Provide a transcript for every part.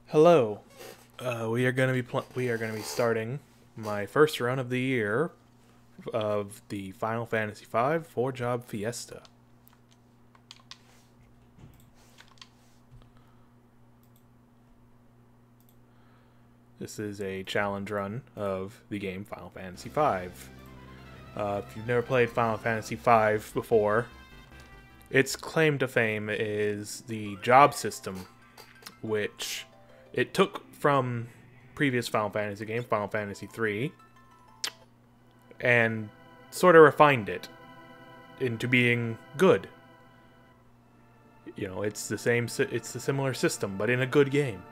Hello. We are gonna be starting my first run of the year of the Final Fantasy V 4-job Fiesta. This is a challenge run of the game Final Fantasy V. If you've never played Final Fantasy V before, its claim to fame is the job system, which it took from previous Final Fantasy game, Final Fantasy III, and sort of refined it into being good. You know, it's the similar system, but in a good game.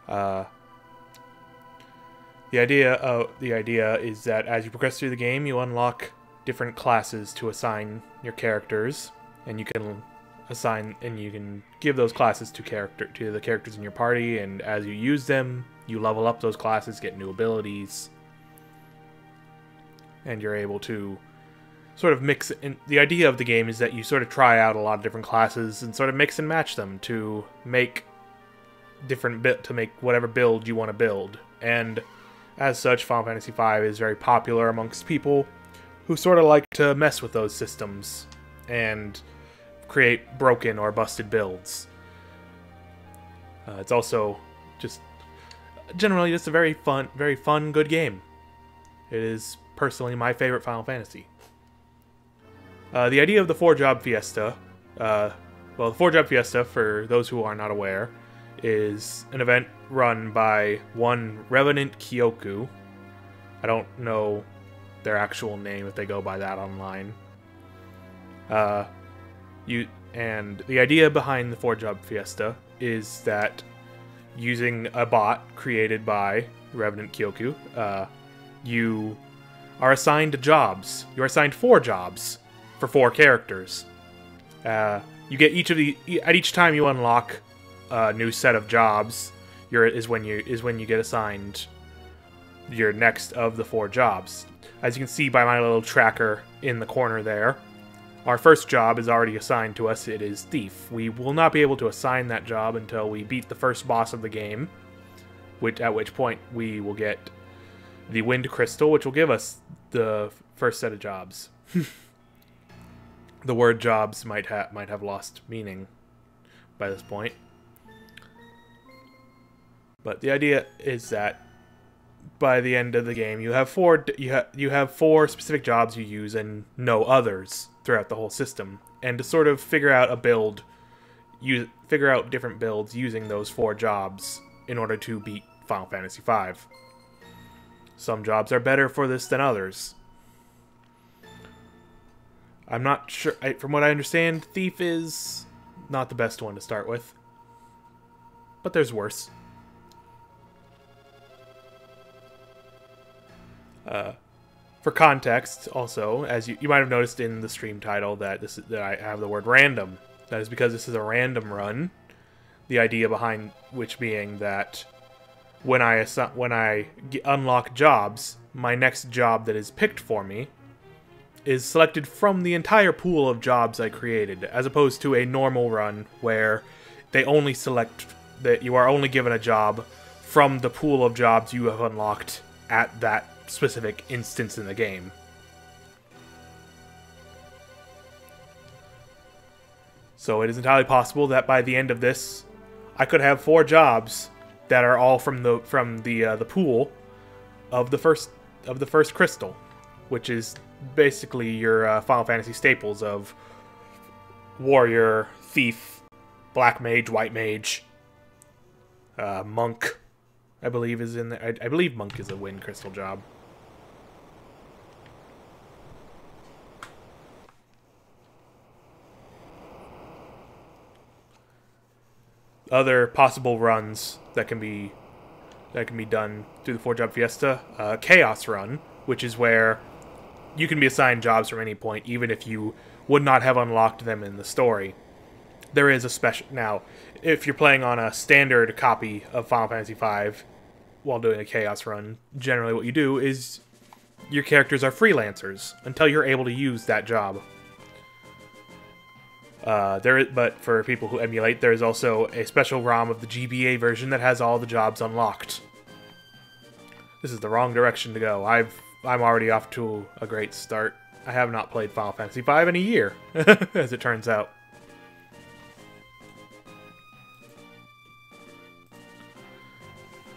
The idea is that as you progress through the game, you unlock different classes to assign your characters, and you can give those classes to the characters in your party, and as you use them, you level up those classes, get new abilities, and you're able to sort of mix. And the idea of the game is that you sort of try out a lot of different classes and sort of mix and match them to make whatever build you want to build. And as such, Final Fantasy V is very popular amongst people who sort of like to mess with those systems and create broken or busted builds. It's also just generally just a very fun, good game. It is personally my favorite Final Fantasy. The idea of the 4-job Fiesta, the 4-job Fiesta, for those who are not aware, is an event run by one Revenant Kyoku. I don't know their actual name if they go by that online. And the idea behind the 4-job Fiesta is that using a bot created by Revenant Kyoku, you are assigned jobs. You're assigned 4 jobs for 4 characters. You get at each time you unlock a new set of jobs, is when you get assigned your next of the 4 jobs. As you can see by my little tracker in the corner there, our first job is already assigned to us. It is Thief. We will not be able to assign that job until we beat the first boss of the game, at which point we will get the Wind Crystal, which will give us the first set of jobs. The word jobs might have lost meaning by this point. But the idea is that by the end of the game, you have 4 specific jobs you use and no others throughout the whole system, and to sort of figure out different builds using those 4 jobs in order to beat Final Fantasy V. Some jobs are better for this than others. I'm not sure. From what I understand, Thief is not the best one to start with, but there's worse. For context, also, as you might have noticed in the stream title that I have the word random. That is because this is a random run. The idea behind which being that when I unlock jobs, my next job that is picked for me is selected from the entire pool of jobs I created, as opposed to a normal run where they only select that you are only given a job from the pool of jobs you have unlocked at that specific instance in the game. So it is entirely possible that by the end of this, I could have 4 jobs that are all from the pool of the first crystal, which is basically your Final Fantasy staples of warrior, thief, black mage, white mage, monk. I believe is in there. I believe monk is a Wind Crystal job. Other possible runs that can be done through the 4-job Fiesta, Chaos Run, which is where you can be assigned jobs from any point, even if you would not have unlocked them in the story. There is a special now. If you're playing on a standard copy of Final Fantasy V while doing a Chaos Run, generally what you do is your characters are freelancers until you're able to use that job. But for people who emulate, there is also a special ROM of the GBA version that has all the jobs unlocked. This is the wrong direction to go. I'm already off to a great start. I have not played Final Fantasy V in a year, as it turns out.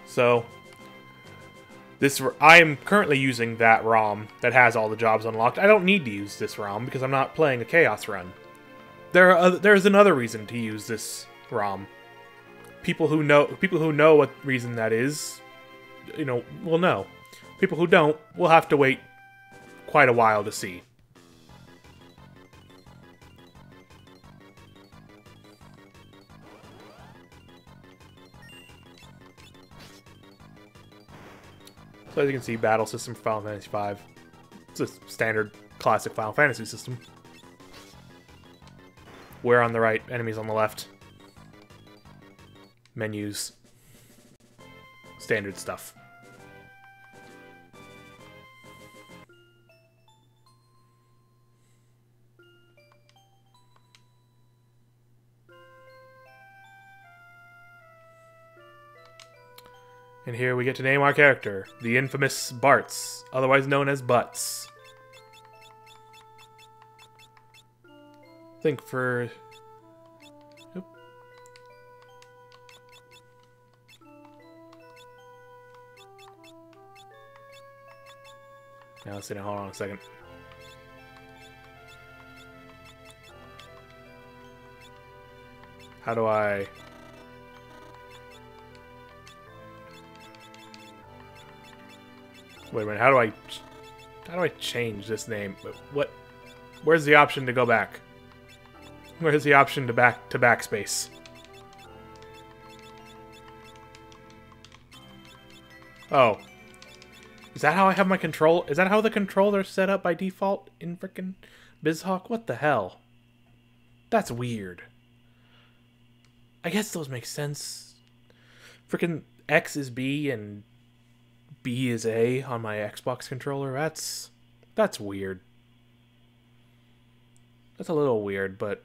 So, I am currently using that ROM that has all the jobs unlocked. I don't need to use this ROM because I'm not playing a Chaos run. There's another reason to use this ROM. People who know what reason that is, will know. People who don't will have to wait quite a while to see. So as you can see, battle system for Final Fantasy V. It's a standard classic Final Fantasy system. We're on the right, enemies on the left. Menus. Standard stuff. And here we get to name our character, the infamous Bartz, otherwise known as Butts. Think for... Oop. Now let's see, hold on a second. How do I... Wait a minute, how do I change this name? Where's the option to go back? Where's the option to backspace? Oh. Is that how I have my control? Is that how the controller's set up by default in frickin' BizHawk? What the hell? That's weird. I guess those make sense. Frickin' X is B and B is A on my Xbox controller. That's weird. That's a little weird, but...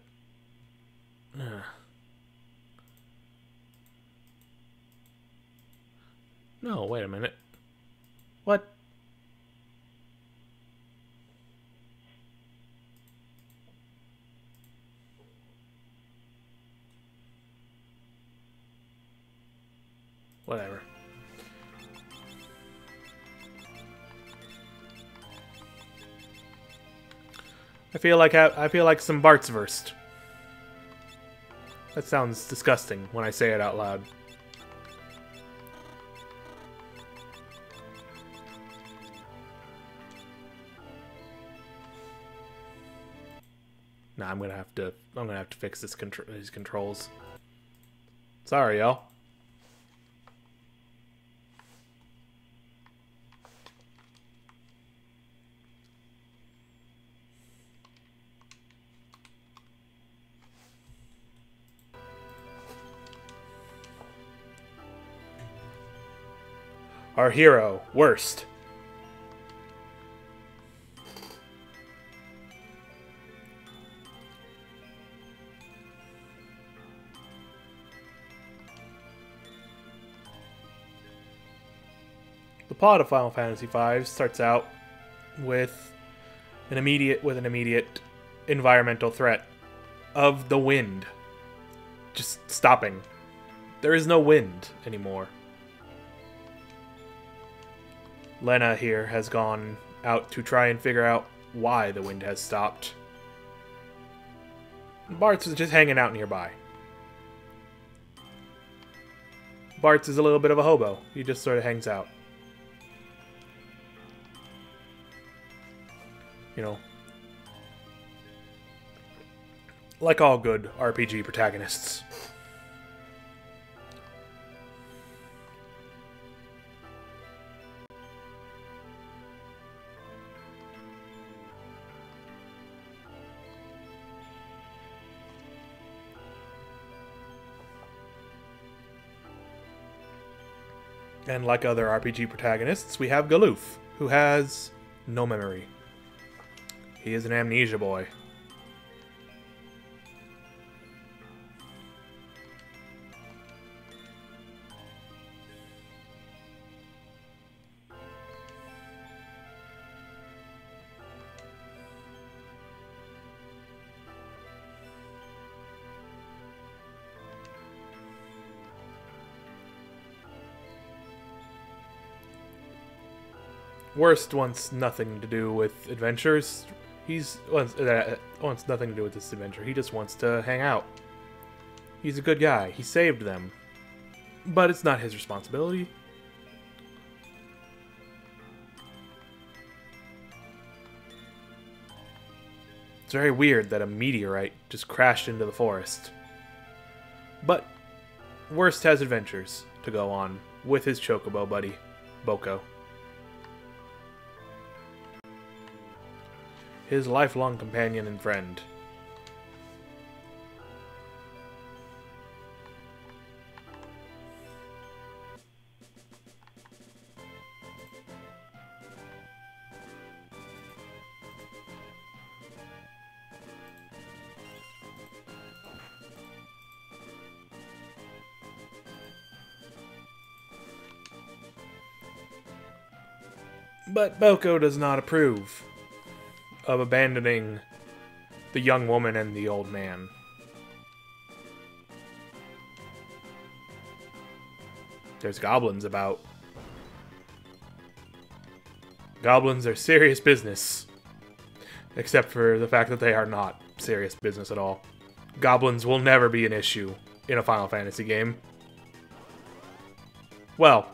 No, wait a minute. What? Whatever. I feel like some Bartzwurst. That sounds disgusting when I say it out loud. Nah, I'm gonna have to fix these controls. Sorry, y'all. Our hero, worst. The plot of Final Fantasy V starts out with an immediate environmental threat of the wind just stopping. There is no wind anymore. Lena here has gone out to try and figure out why the wind has stopped. Bartz is just hanging out nearby. Bartz is a little bit of a hobo. He just sort of hangs out. You know, like all good RPG protagonists. And like other RPG protagonists, we have Galoof, who has no memory. He is an amnesia boy. Worst wants nothing to do with adventures. Wants nothing to do with this adventure. He just wants to hang out. He's a good guy. He saved them. But it's not his responsibility. It's very weird that a meteorite just crashed into the forest. But Worst has adventures to go on with his chocobo buddy, Boko. His lifelong companion and friend. But Boko does not approve of abandoning the young woman and the old man. There's goblins about. Goblins are serious business. Except for the fact that they are not serious business at all. Goblins will never be an issue in a Final Fantasy game. Well,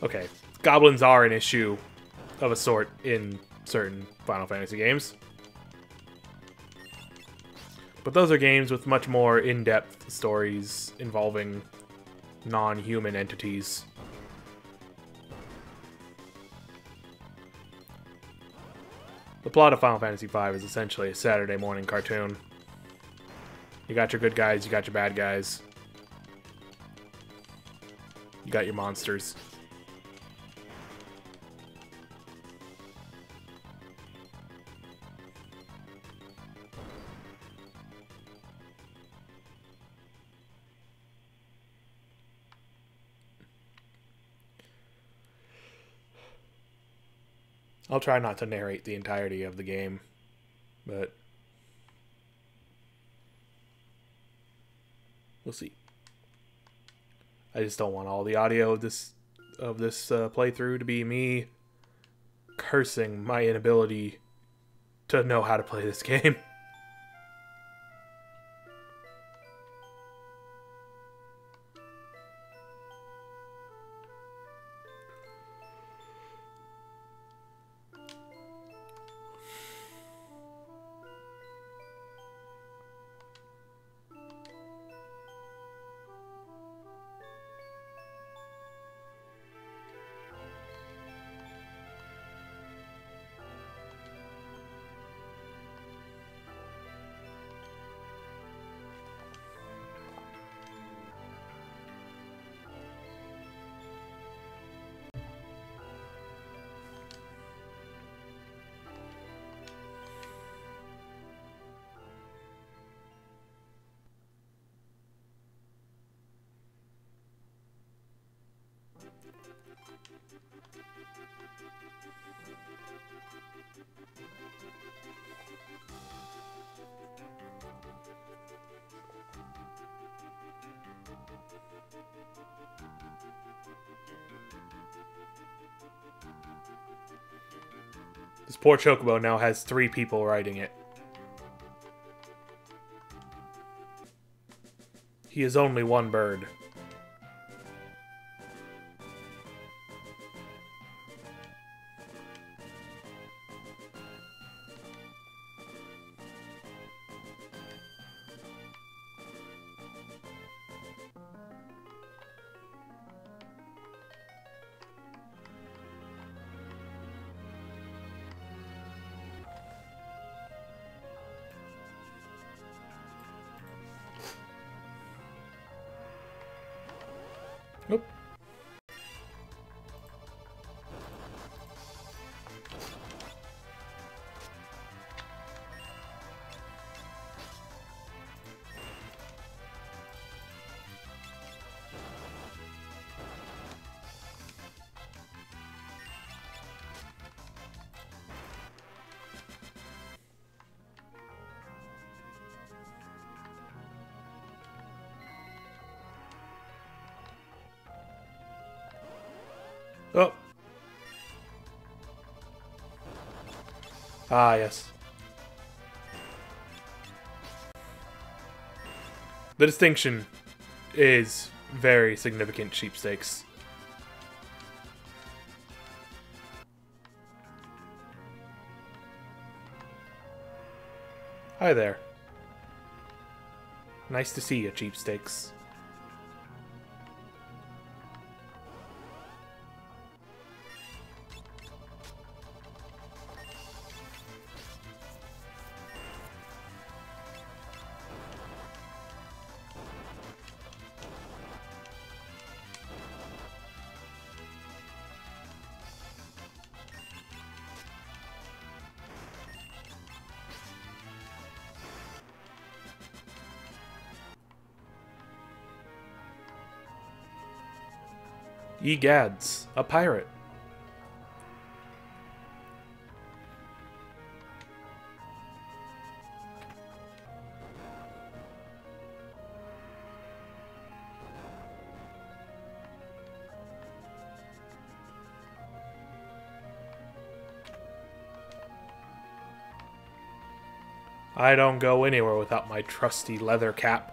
okay. Goblins are an issue of a sort in certain Final Fantasy games. But those are games with much more in-depth stories involving non-human entities. The plot of Final Fantasy V is essentially a Saturday morning cartoon. You got your good guys, you got your bad guys. You got your monsters. I'll try not to narrate the entirety of the game, but we'll see. I just don't want all the audio of this playthrough to be me cursing my inability to know how to play this game. This poor Chocobo now has 3 people riding it. He is only one bird. Nope. Ah, yes. The distinction is very significant, cheapstakes. Hi there. Nice to see you, cheapstakes. Egads, a pirate. I don't go anywhere without my trusty leather cap.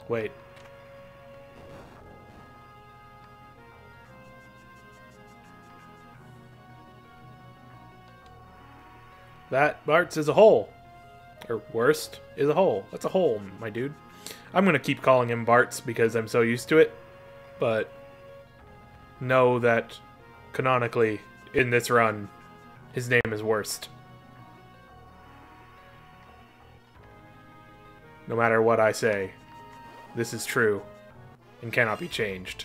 Wait. That, Bart's, is a hole. Or worst, is a hole. That's a hole, my dude. I'm gonna keep calling him Bart's because I'm so used to it. But know that, canonically, in this run, his name is Worst. No matter what I say, this is true and cannot be changed.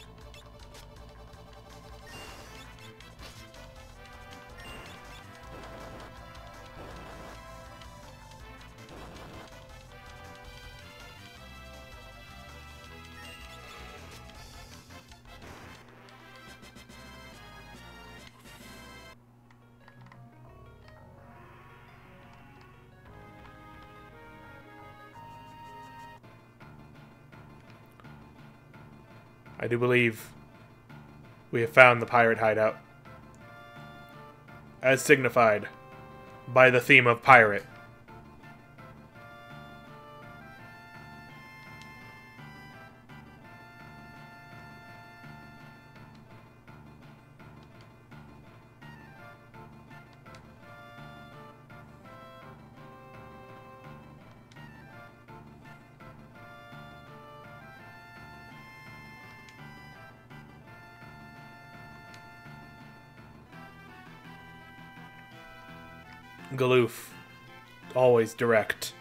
I do believe we have found the pirate hideout, as signified by the theme of pirate. Galoof. Always direct.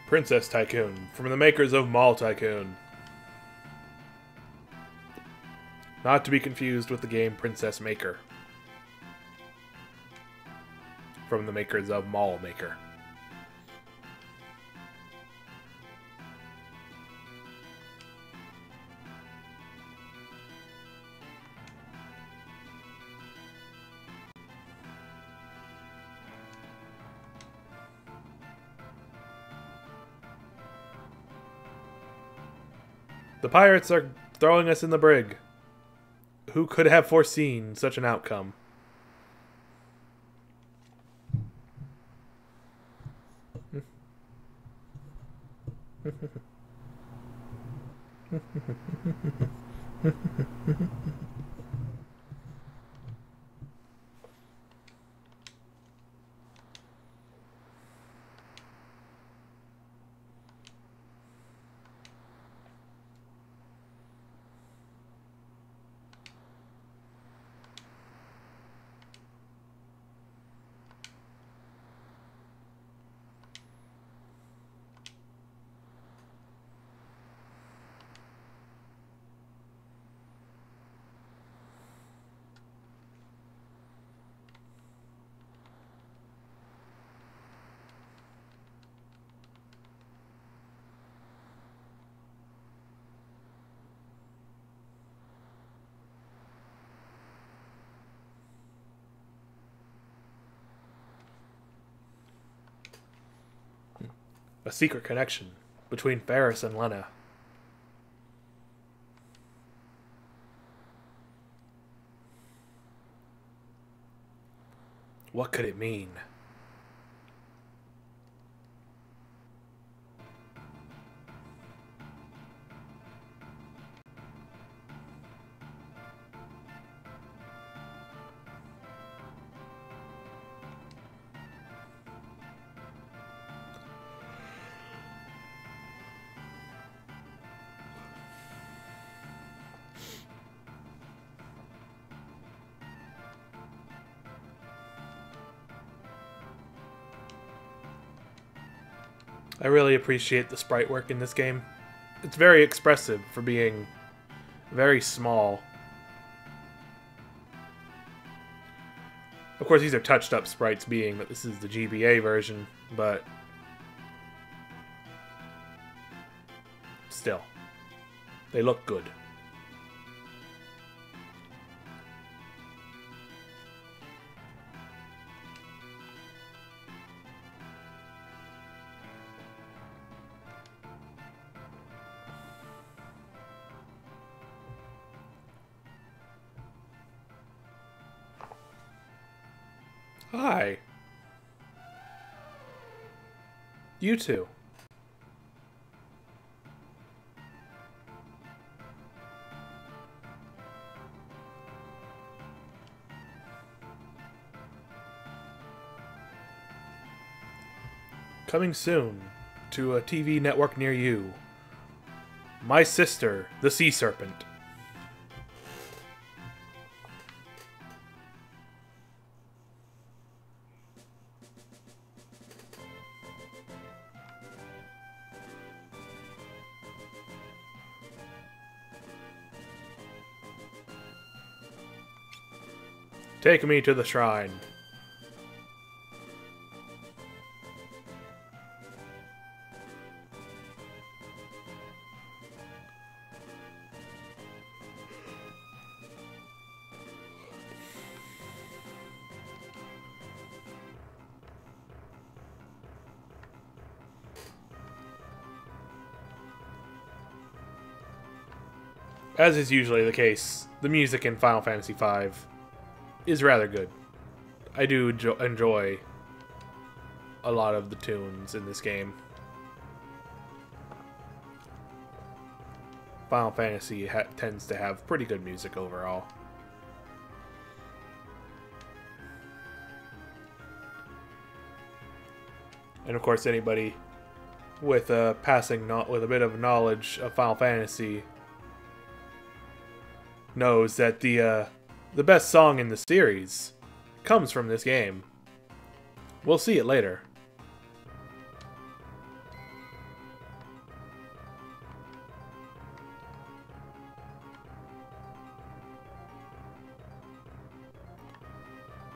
Princess Tycoon, from the makers of Mall Tycoon. Not to be confused with the game Princess Maker, from the makers of Mall Maker. The pirates are throwing us in the brig. Who could have foreseen such an outcome? A secret connection between Ferris and Lena. What could it mean? I really appreciate the sprite work in this game. It's very expressive for being very small. Of course, these are touched up sprites, being that this is the GBA version, but still, they look good. Hi. You too. Coming soon to a TV network near you. My Sister, the Sea Serpent. Take me to the shrine. As is usually the case, the music in Final Fantasy V is rather good. I do enjoy a lot of the tunes in this game. Final Fantasy tends to have pretty good music overall. And of course, anybody with a bit of knowledge of Final Fantasy knows that the best song in the series comes from this game. We'll see it later.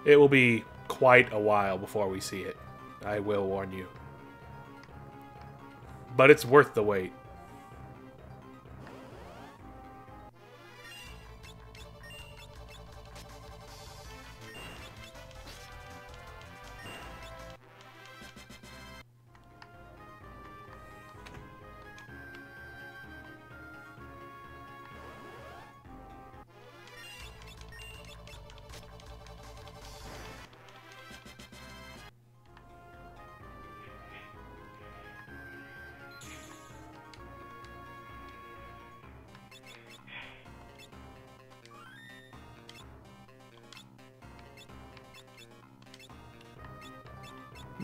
It will be quite a while before we see it. I will warn you. But it's worth the wait.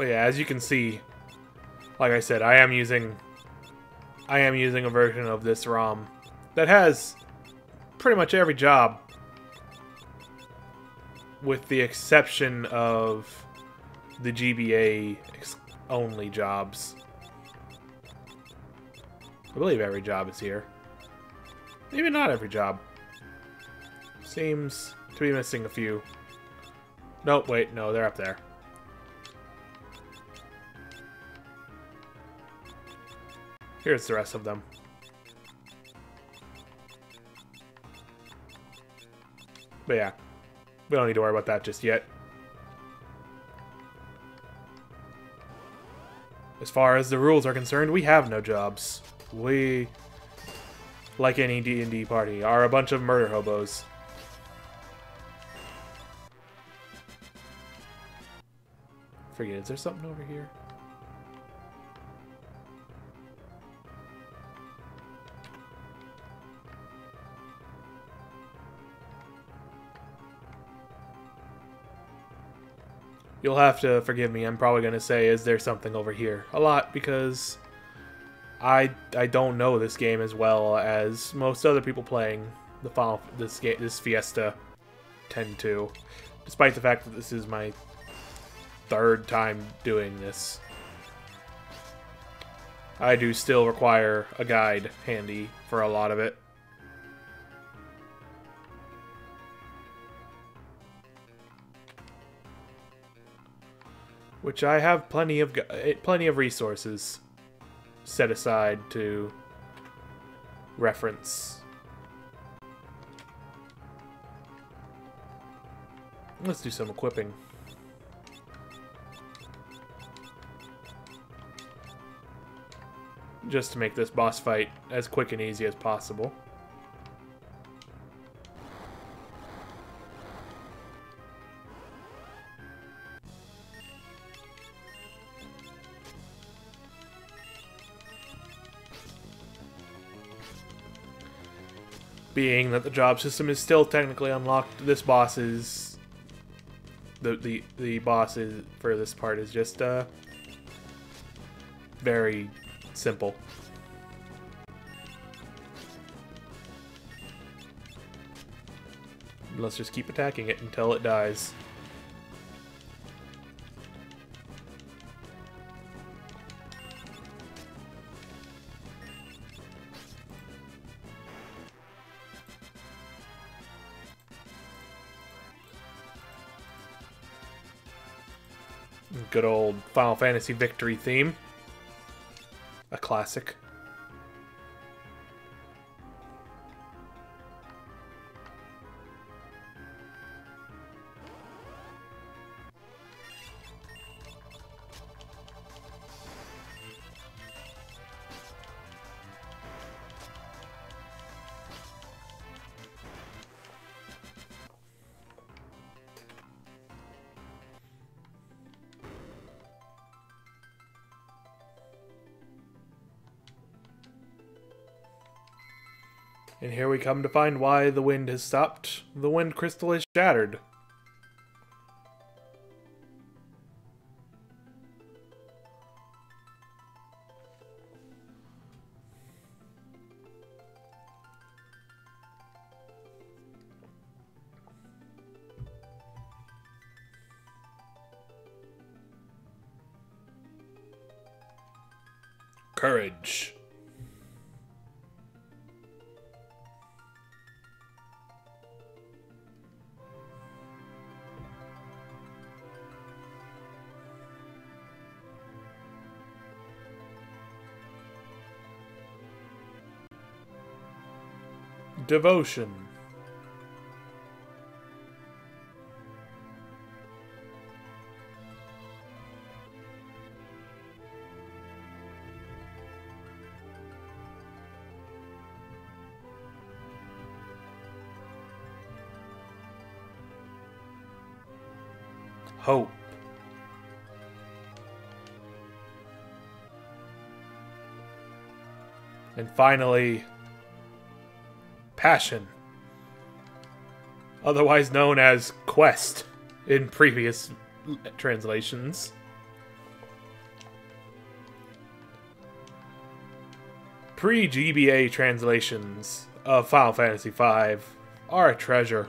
But yeah, as you can see, like I said, I am using a version of this ROM that has pretty much every job, with the exception of the GBA only jobs. I believe every job is here. Maybe not every job. Seems to be missing a few. Nope, wait, no, they're up there. Here's the rest of them. But yeah, we don't need to worry about that just yet. As far as the rules are concerned, we have no jobs. We, like any D&D party, are a bunch of murder hobos. Forget, is there something over here? You'll have to forgive me, I'm probably going to say, is there something over here? A lot, because I don't know this game as well as most other people playing this Fiesta tend to. Despite the fact that this is my third time doing this, I do still require a guide handy for a lot of it. Which I have plenty of resources set aside to reference. Let's do some equipping. Just to make this boss fight as quick and easy as possible. Being that the job system is still technically unlocked, this boss is... The boss is, for this part, is just, very simple. Let's just keep attacking it until it dies. Good old Final Fantasy victory theme. A classic. And here we come to find why the wind has stopped. The wind crystal is shattered. Courage. Devotion. Hope. And finally, passion, otherwise known as quest in previous translations. pre-GBA translations of Final Fantasy V are a treasure.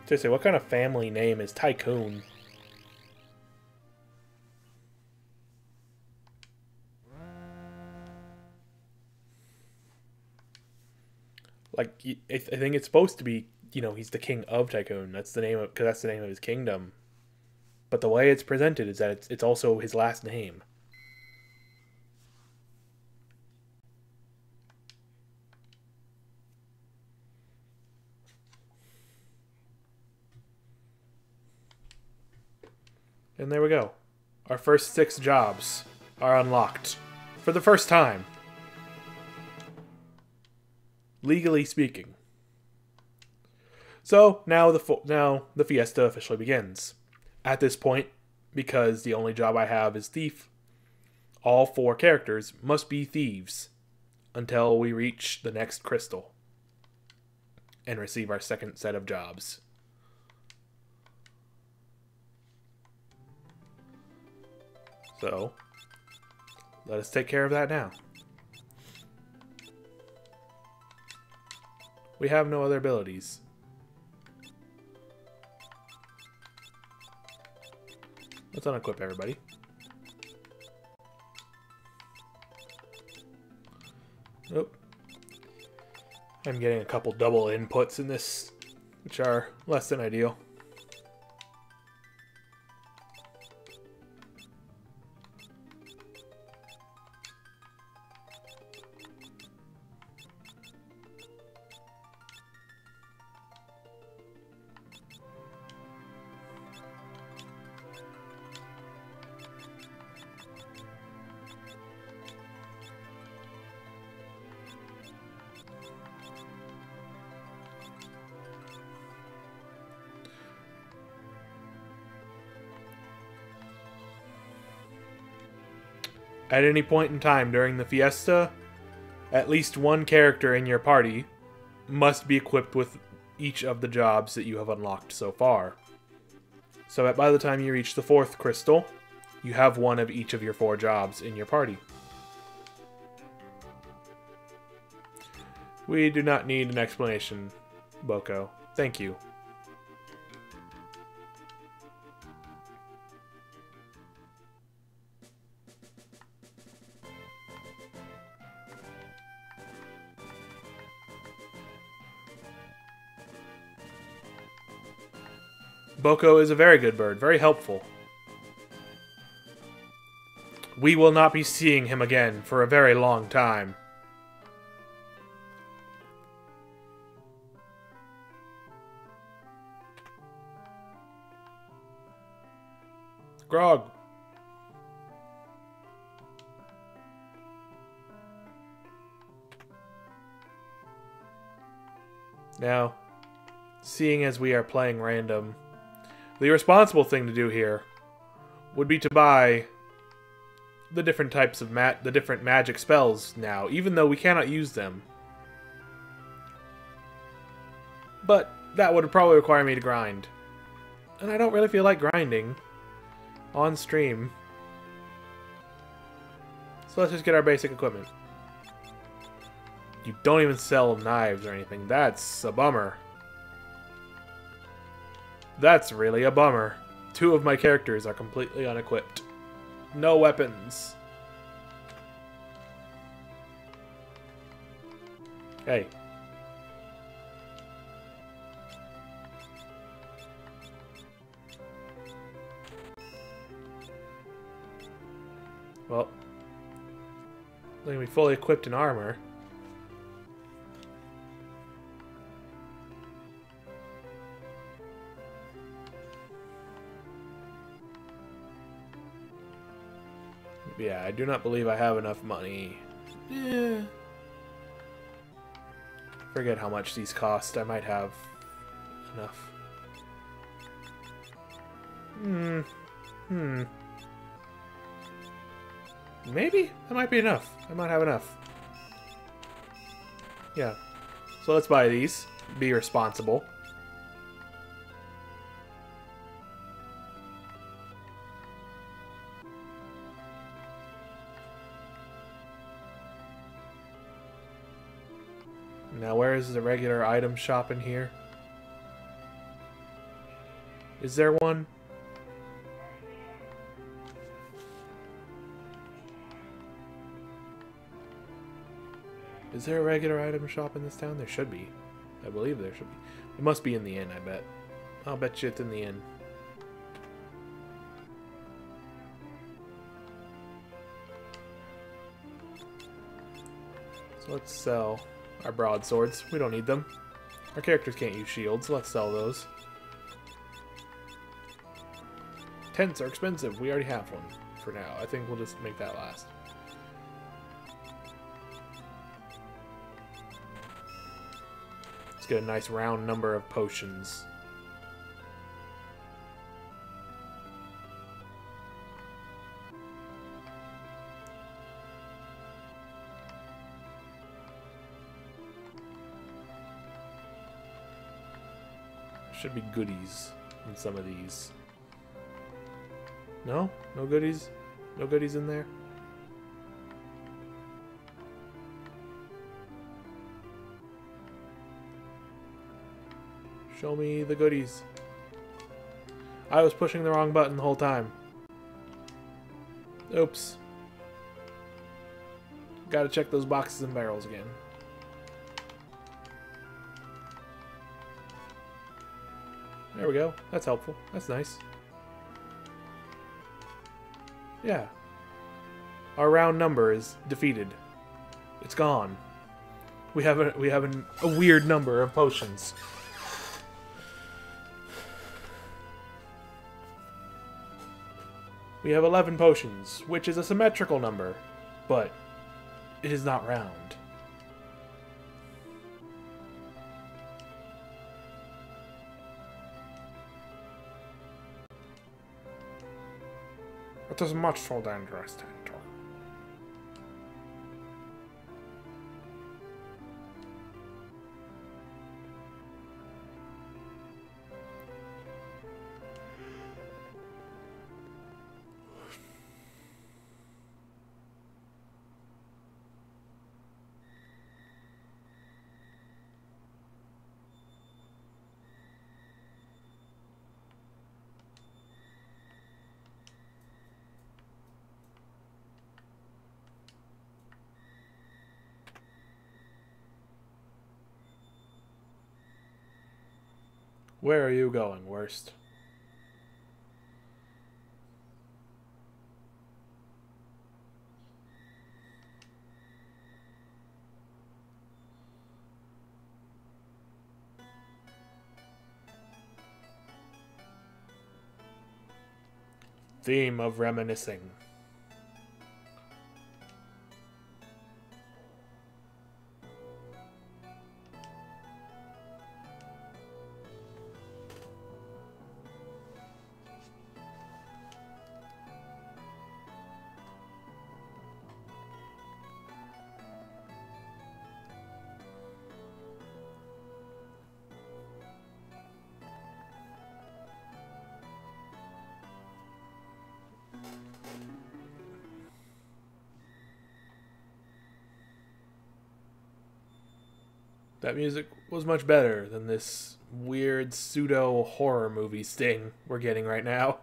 Seriously, what kind of family name is Tycoon? Like, I think it's supposed to be, you know, he's the king of Tycoon. That's the name of, because that's the name of his kingdom. But the way it's presented is that it's also his last name. And there we go. Our first 6 jobs are unlocked for the first time. Legally speaking. So now the Fiesta officially begins. At this point, because the only job I have is thief, all 4 characters must be thieves until we reach the next crystal and receive our second set of jobs. So, let us take care of that now. We have no other abilities. Let's unequip everybody. Nope. I'm getting a couple double inputs in this, which are less than ideal. At any point in time during the Fiesta, at least one character in your party must be equipped with each of the jobs that you have unlocked so far. So that by the time you reach the 4th crystal, you have one of each of your 4 jobs in your party. We do not need an explanation, Boko. Thank you. Boko is a very good bird, very helpful. We will not be seeing him again for a very long time. Grog. Now, seeing as we are playing random, the responsible thing to do here would be to buy the different types of the different magic spells now, even though we cannot use them. But that would probably require me to grind. And I don't really feel like grinding on stream. So let's just get our basic equipment. You don't even sell knives or anything. That's a bummer. That's really a bummer. 2 of my characters are completely unequipped. No weapons. Hey. Well, they're gonna be fully equipped in armor. Yeah, I do not believe I have enough money. Forget how much these cost. I might have enough. Maybe? That might be enough. I might have enough. Yeah. So let's buy these. Be responsible. Now, where is the regular item shop in here? Is there one? Is there a regular item shop in this town? There should be. I believe there should be. It must be in the inn, I bet. I'll bet you it's in the inn. So let's sell our broadswords. We don't need them. Our characters can't use shields. Let's sell those. Tents are expensive. We already have one for now. I think we'll just make that last. Let's get a nice round number of potions. Should be goodies in some of these. No? No goodies? No goodies in there? Show me the goodies. I was pushing the wrong button the whole time. Oops. Gotta check those boxes and barrels again. There we go. That's helpful. That's nice. Yeah. Our round number is defeated. It's gone. We have a weird number of potions. We have 11 potions, which is a symmetrical number, but it is not round. It is much so dangerous to enter. Where are you going, worst? Theme of reminiscing. That music was much better than this weird pseudo horror movie sting we're getting right now.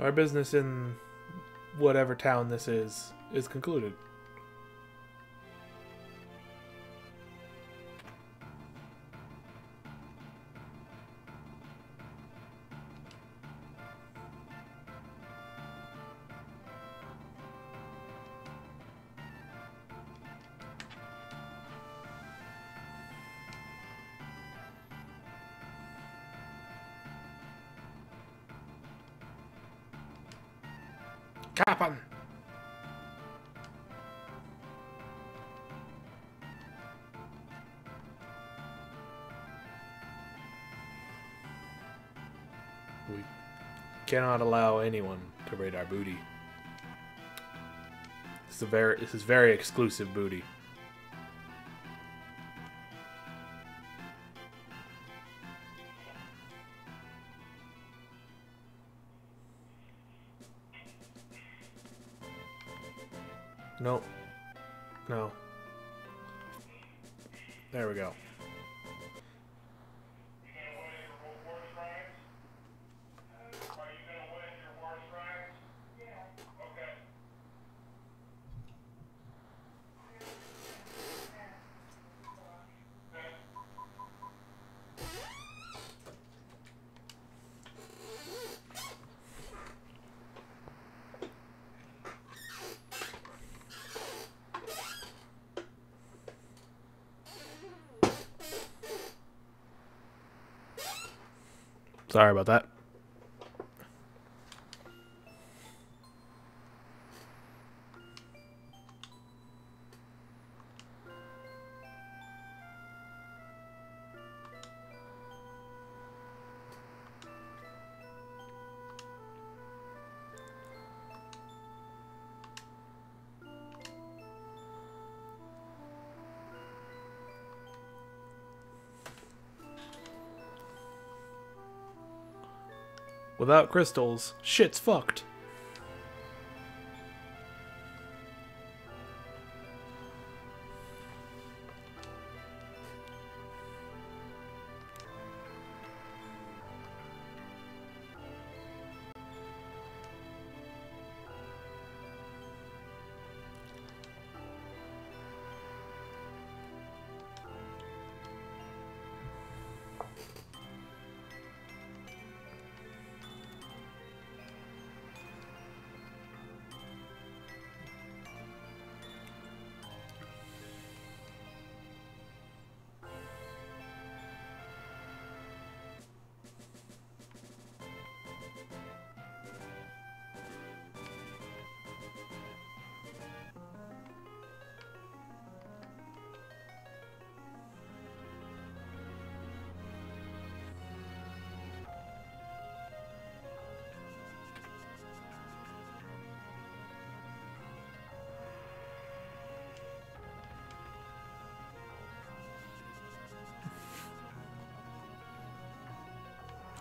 Our business in whatever town this is concluded. Captain! We cannot allow anyone to raid our booty. This is very exclusive booty. Nope. No. There we go. Sorry about that. Without crystals, shit's fucked.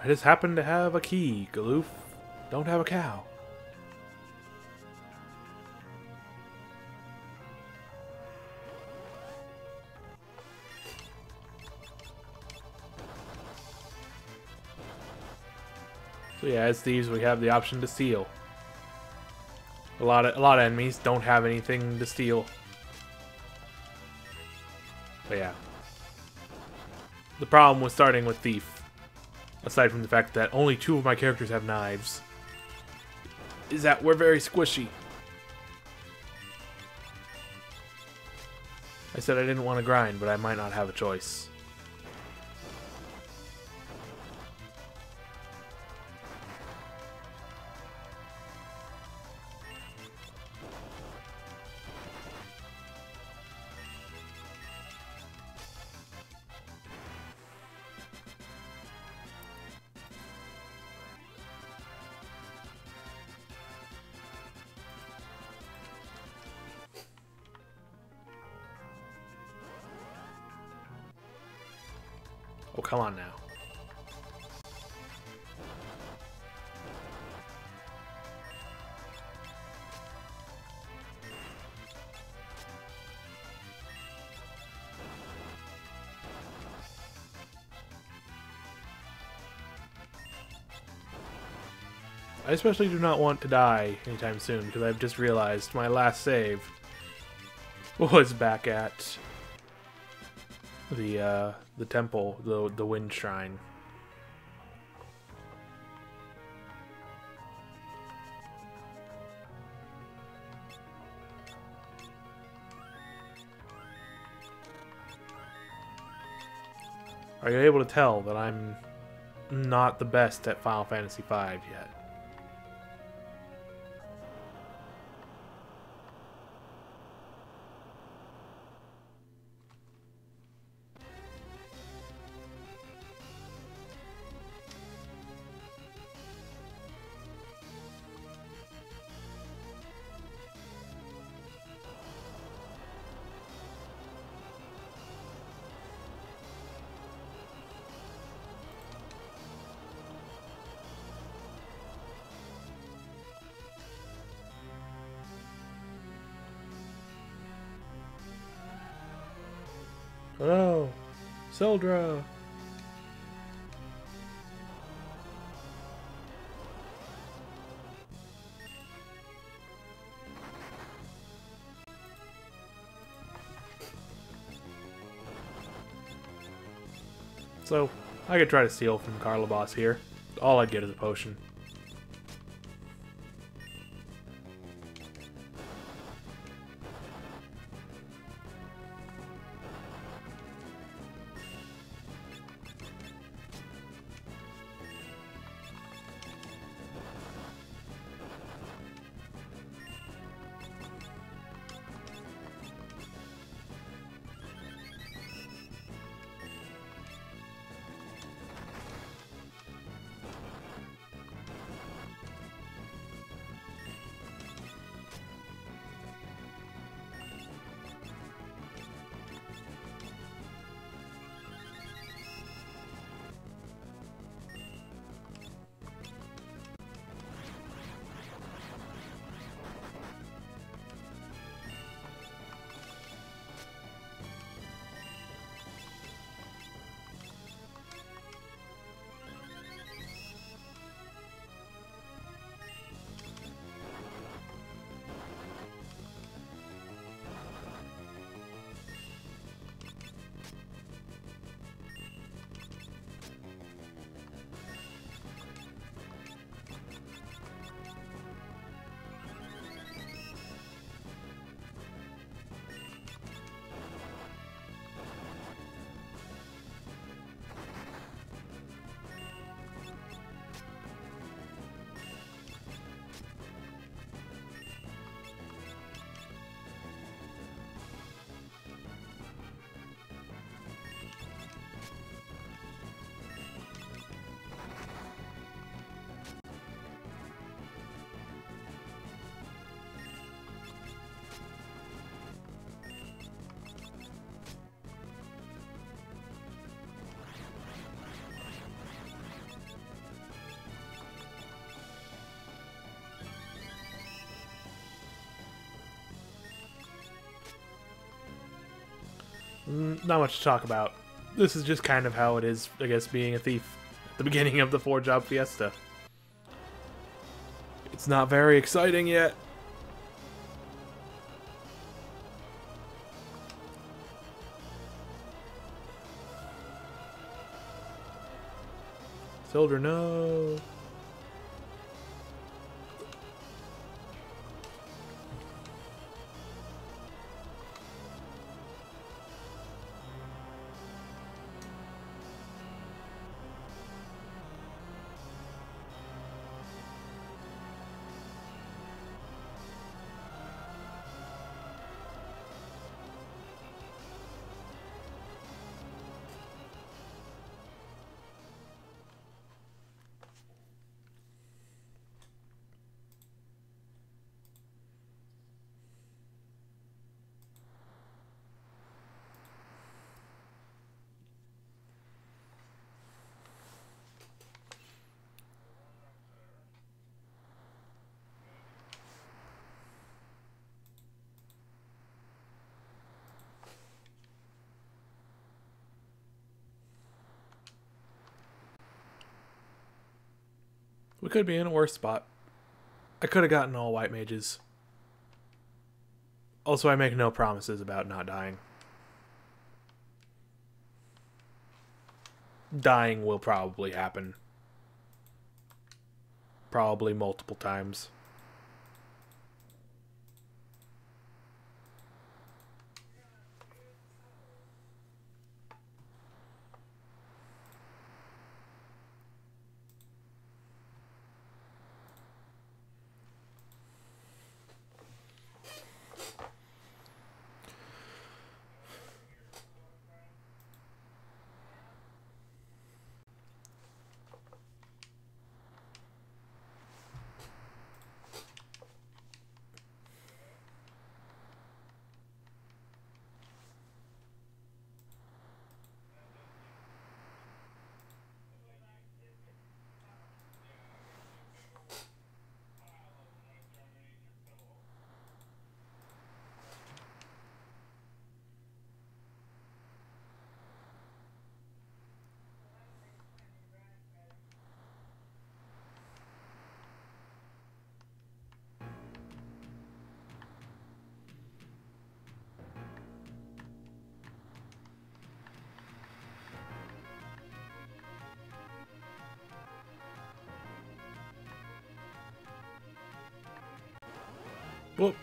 I just happen to have a key, Galoof. Don't have a cow. So yeah, as thieves, we have the option to steal. A lot of enemies don't have anything to steal. But yeah. The problem with starting with Thief, aside from the fact that only 2 of my characters have knives, is that we're very squishy. I said I didn't want to grind, but I might not have a choice. Oh, come on now. I especially do not want to die anytime soon, because I've just realized my last save was back at the temple, the Wind Shrine. Are you able to tell that I'm not the best at Final Fantasy V yet? Oh no! Sildra! So, I could try to steal from Carlabas here. All I'd get is a potion. Not much to talk about. This is just kind of how it is, I guess, being a thief at the beginning of the 4-job Fiesta. It's not very exciting yet. Sildra, no. We could be in a worse spot. I could have gotten all white mages. Also, I make no promises about not dying. Dying will probably happen. Probably multiple times. Whoop.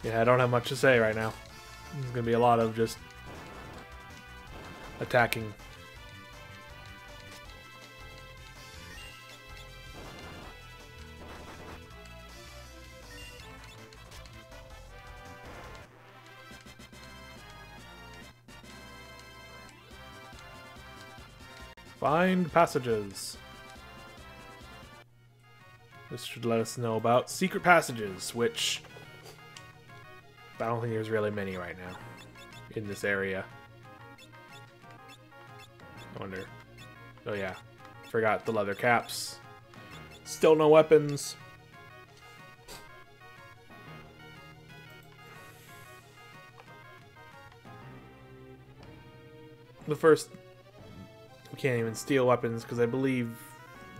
Yeah, I don't have much to say right now. There's gonna be a lot of just attacking. Find passages. This should let us know about secret passages, which I don't think there's really many right now in this area. I wonder. Oh yeah, forgot the leather caps. Still no weapons. The first, we can't even steal weapons because I believe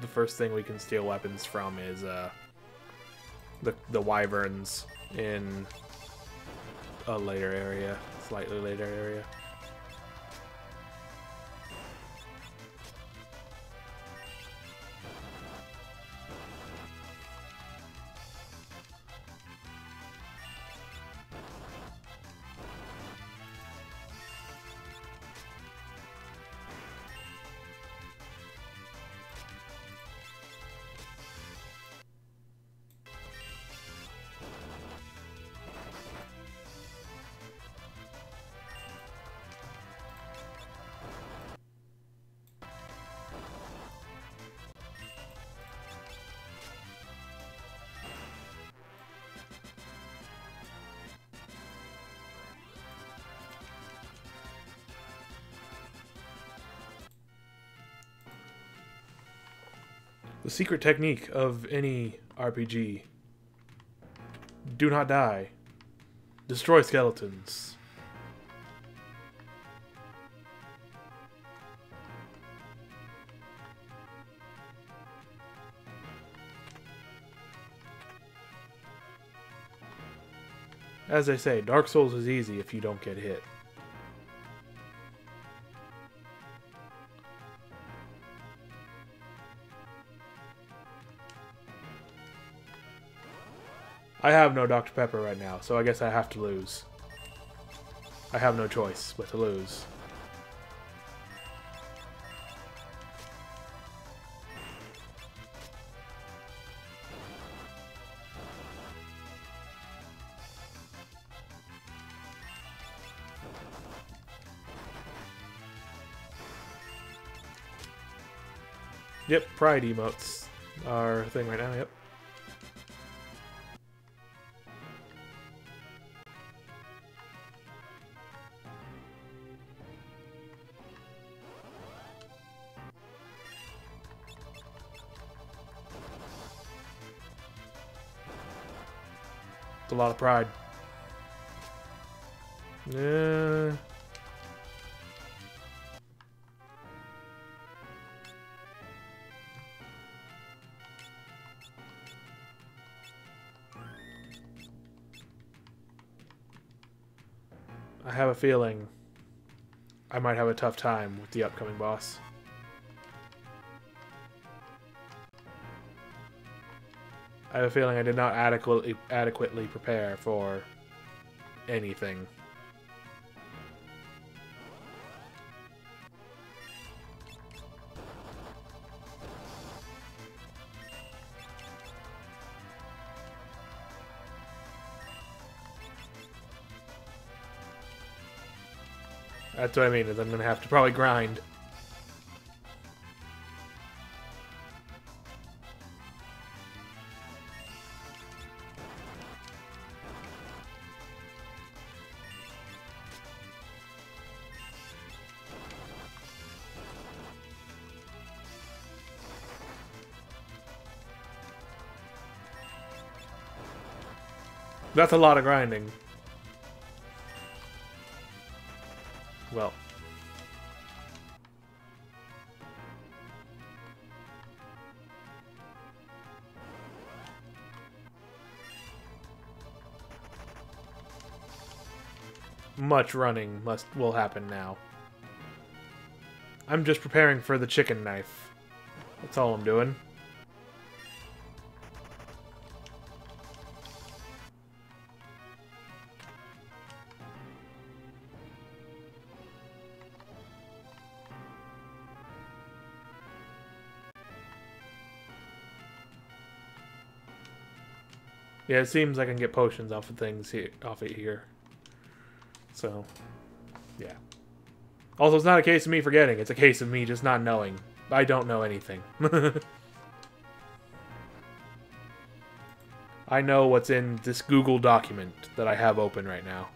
the first thing we can steal weapons from is the wyverns in a later area, slightly later area. The secret technique of any RPG. Do not die. Destroy skeletons. As I say, Dark Souls is easy if you don't get hit. I have no Dr. Pepper right now, so I guess I have to lose. I have no choice but to lose. Yep, pride emotes are a thing right now, yep. It's a lot of pride. Yeah. I have a feeling I might have a tough time with the upcoming boss. I have a feeling I did not adequately prepare for anything. That's what I mean, is I'm gonna have to probably grind. That's a lot of grinding. Well. Much running will happen now. I'm just preparing for the chicken knife. That's all I'm doing. Yeah, it seems I can get potions off of things here, off it here. So, yeah. Also, it's not a case of me forgetting. It's a case of me just not knowing. I don't know anything. I know what's in this Google document that I have open right now.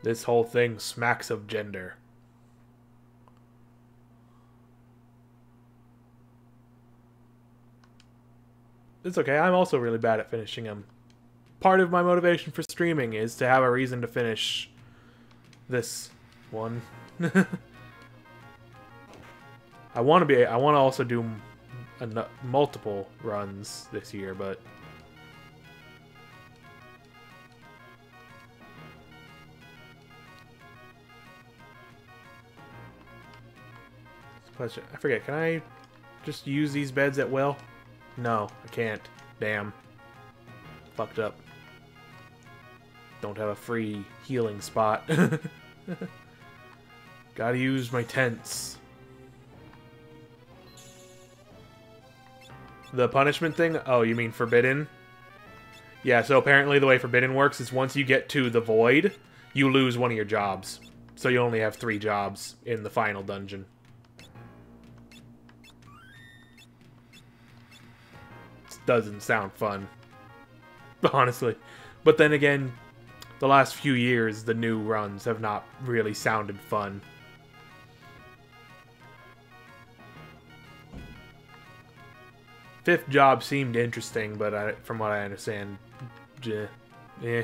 This whole thing smacks of gender. It's okay, I'm also really bad at finishing them. Part of my motivation for streaming is to have a reason to finish this one. I want to also do multiple runs this year, but question. I forget, can I just use these beds at will? No, I can't. Damn. Fucked up. Don't have a free healing spot. Gotta use my tents. The punishment thing? Oh, you mean forbidden? Yeah, so apparently the way forbidden works is once you get to the void, you lose one of your jobs. So you only have 3 jobs in the final dungeon. Doesn't sound fun, honestly. But then again, the last few years, the new runs have not really sounded fun. Fifth job seemed interesting, but from what I understand, eh.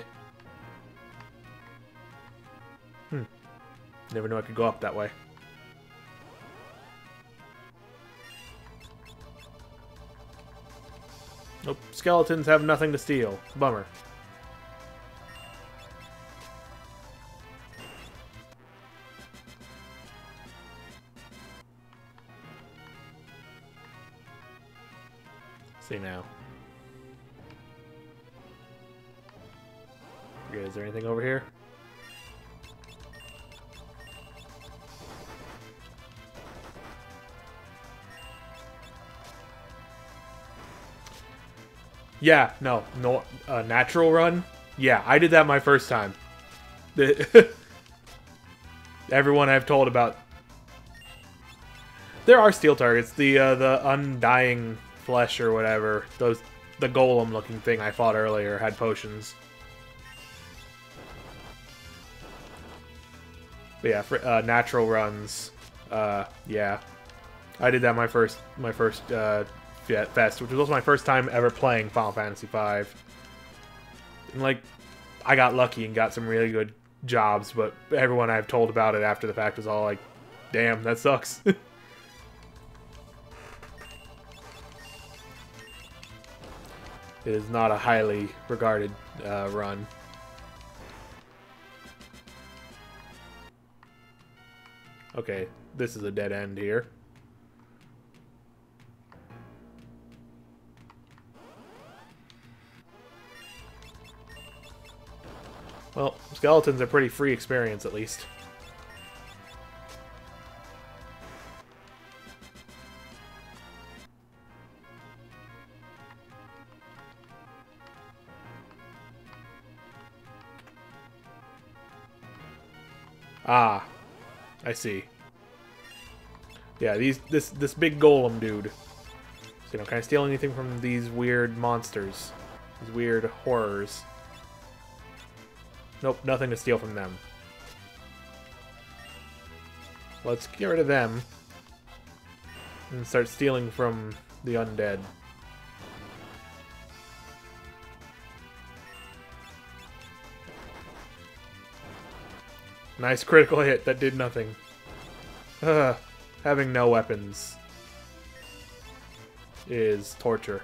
Never knew I could go up that way. Nope, skeletons have nothing to steal. Bummer. See now. Okay, is there anything over here? Yeah, no, natural run. Yeah, I did that my first time. Everyone I've told about. There are steel targets. The undying flesh or whatever. The golem looking thing I fought earlier had potions. But yeah, for, natural runs. Yeah, I did that my first fest, which was also my first time ever playing Final Fantasy V. And like, I got lucky and got some really good jobs, but everyone I've told about it after the fact was all like, "Damn, that sucks." It is not a highly regarded run. Okay, this is a dead end here. Well, skeletons are pretty free experience, at least. Ah, I see. Yeah, this big golem dude. So, can I steal anything from these weird monsters? These weird horrors. Nope, nothing to steal from them. Let's get rid of them. And start stealing from the undead. Nice critical hit, that did nothing. Having no weapons is torture.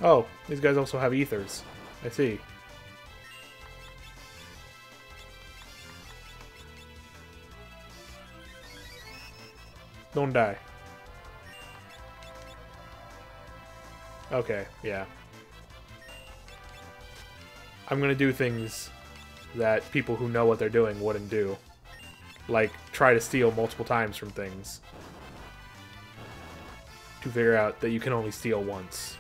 Oh, these guys also have ethers. I see. Don't die. Okay, yeah. I'm gonna do things that people who know what they're doing wouldn't do. Like, try to steal multiple times from things. To figure out that you can only steal once.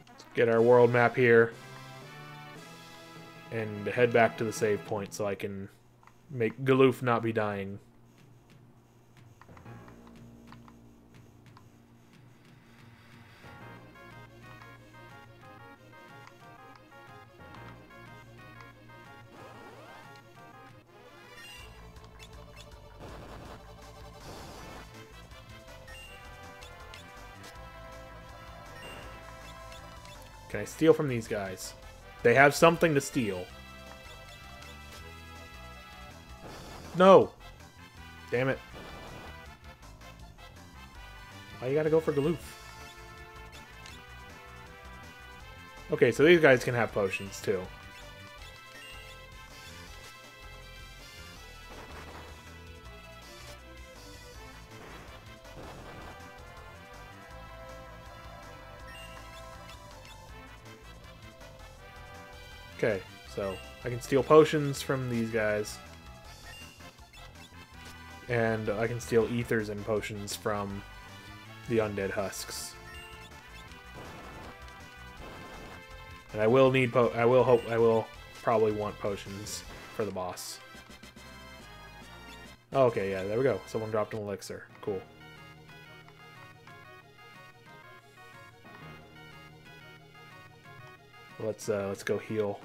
Let's get our world map here. And head back to the save point so I can make Galoof not be dying. Can I steal from these guys? They have something to steal. No! Damn it. Why you gotta go for Galoof? Okay, so these guys can have potions too. Okay, so I can steal potions from these guys. And I can steal ethers and potions from the undead husks. And I will need I will probably want potions for the boss. Oh, okay, yeah, there we go. Someone dropped an elixir. Cool. Let's go heal.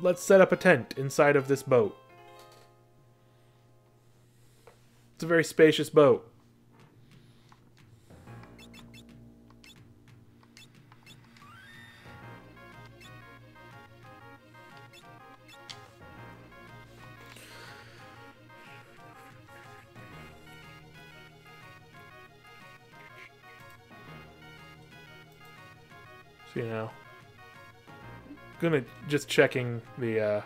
let's set up a tent inside of this boat. It's a very spacious boat. So, you know, gonna just checking the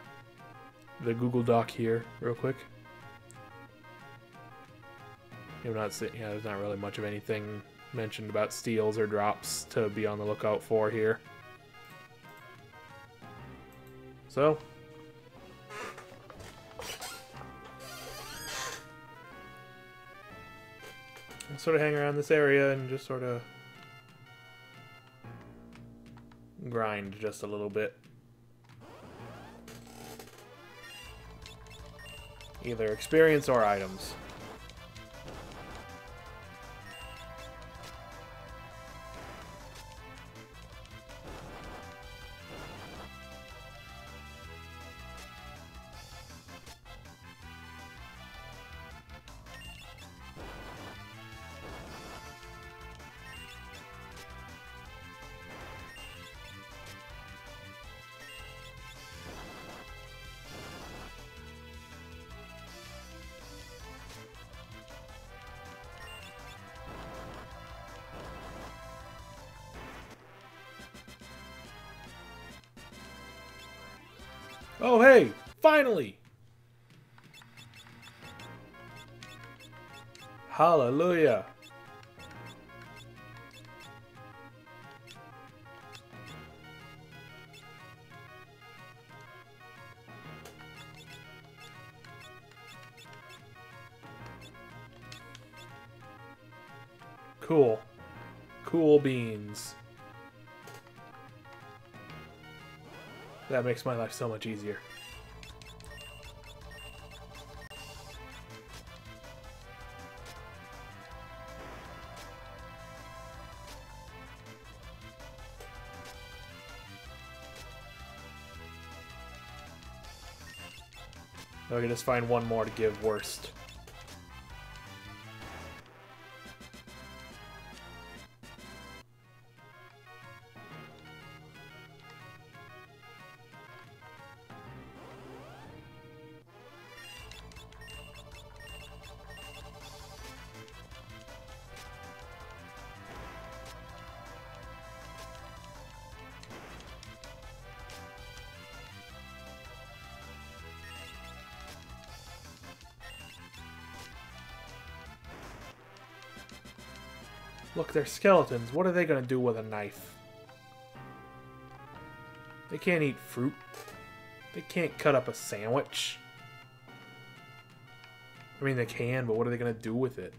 Google Doc here real quick. You're not seeing, yeah, there's not really much of anything mentioned about steals or drops to be on the lookout for here. So, I'll sort of hang around this area and just sort of grind just a little bit. Either experience or items. Oh, hey! Finally! Hallelujah! Cool. Cool beans. That makes my life so much easier. I can just find one more to give worst. Look, they're skeletons. What are they gonna do with a knife? They can't eat fruit. They can't cut up a sandwich. I mean, they can, but what are they gonna do with it?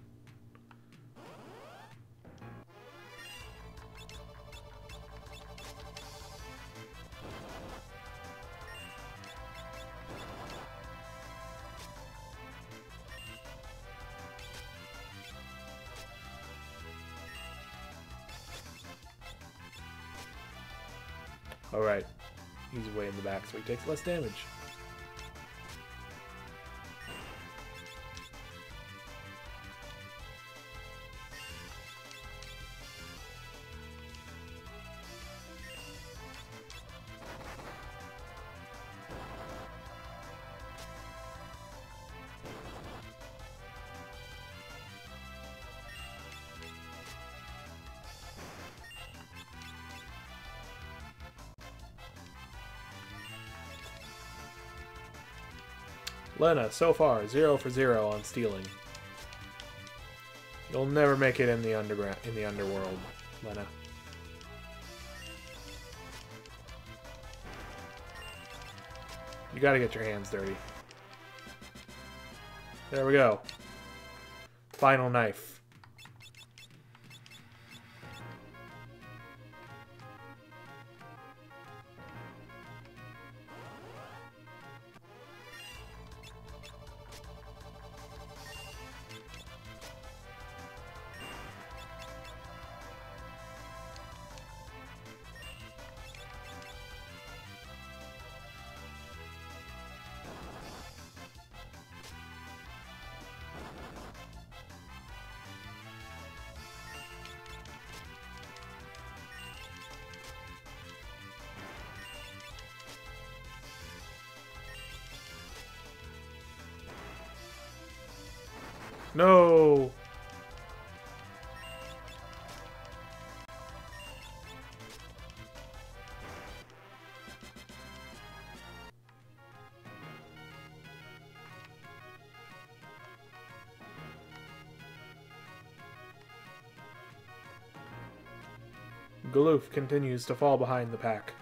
Alright. He's way in the back, so he takes less damage. Lena, so far, 0 for 0 on stealing. You'll never make it in the underworld, Lena. You gotta get your hands dirty. There we go. Final knife. No! Galoof continues to fall behind the pack.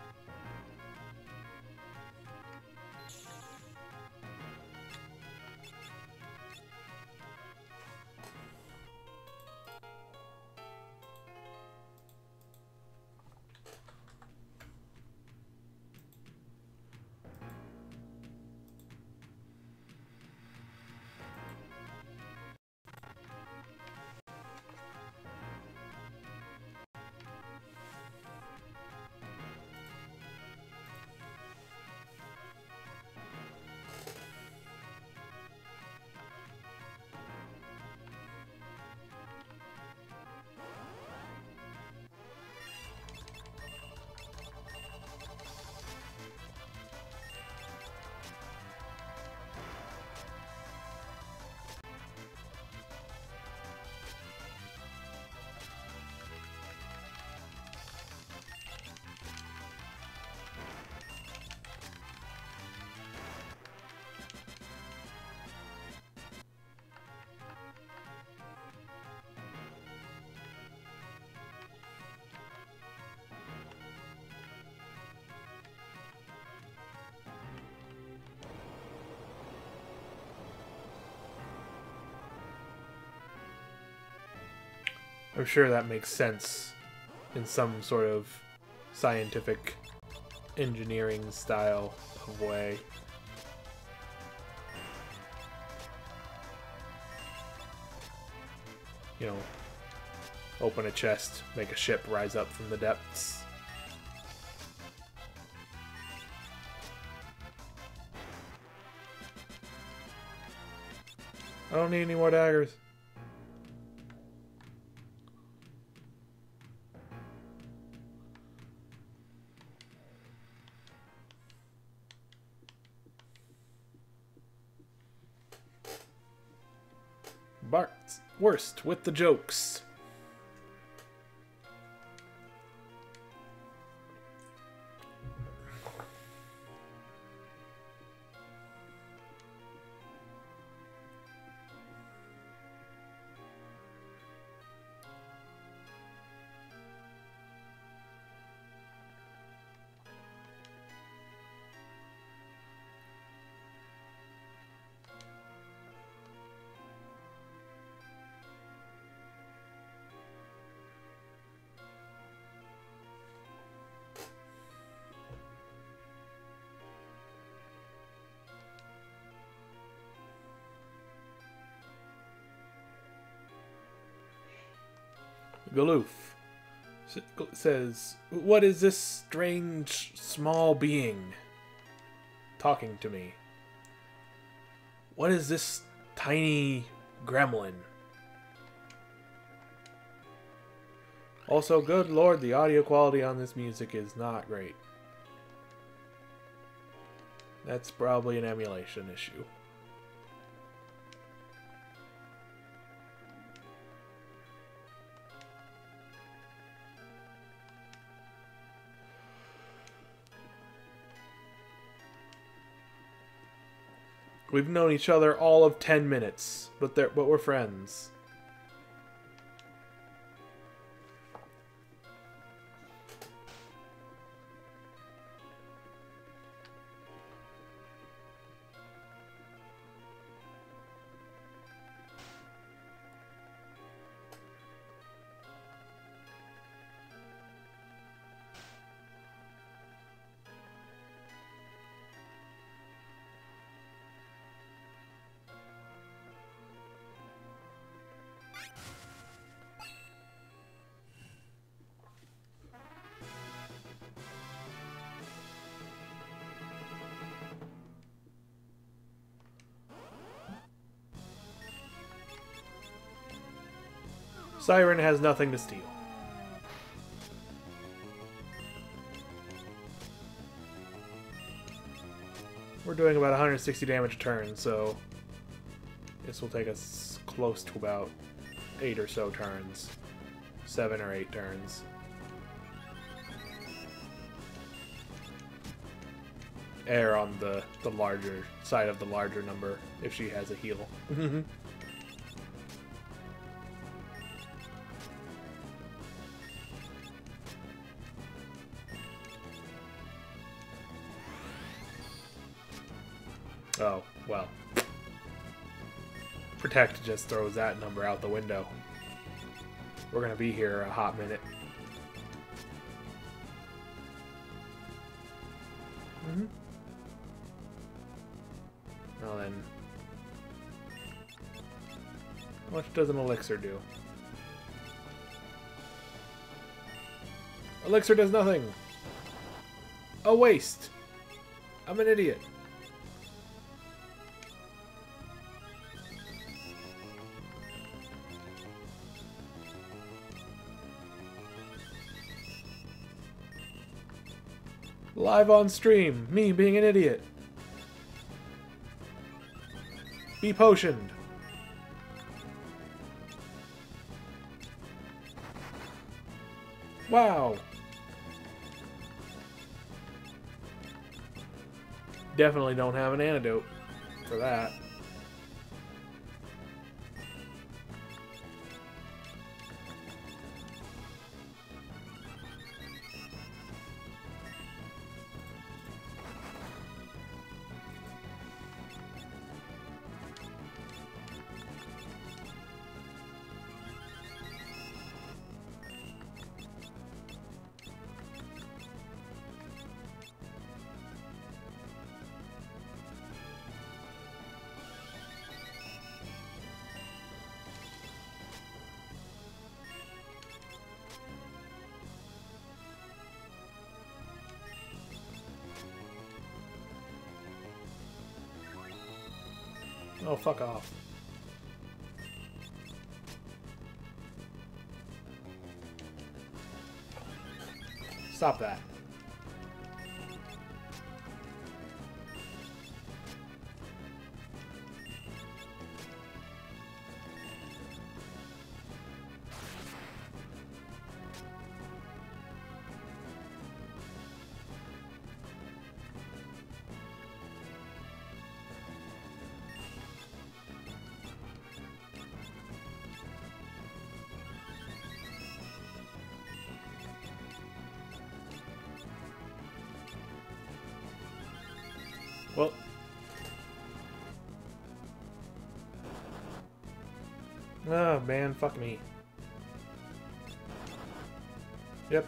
I'm sure that makes sense in some sort of scientific engineering style of way. You know, open a chest, make a ship rise up from the depths. I don't need any more daggers. Bart's worst with the jokes. Galoof says, "What is this strange, small being talking to me? What is this tiny gremlin? Also, good lord, the audio quality on this music is not great. That's probably an emulation issue." We've known each other all of 10 minutes, but we're friends. Siren has nothing to steal. We're doing about 160 damage a turn, so this will take us close to about 8 or so turns. 7 or 8 turns. Err on the larger side of the larger number if she has a heal. Oh, well. Protect just throws that number out the window. We're gonna be here a hot minute. Well then, how much does an elixir do? Elixir does nothing! A waste! I'm an idiot. Live on stream, me being an idiot. Be potioned. Wow. Definitely don't have an antidote for that. Oh, fuck off. Stop that. Well, oh man, fuck me. Yep.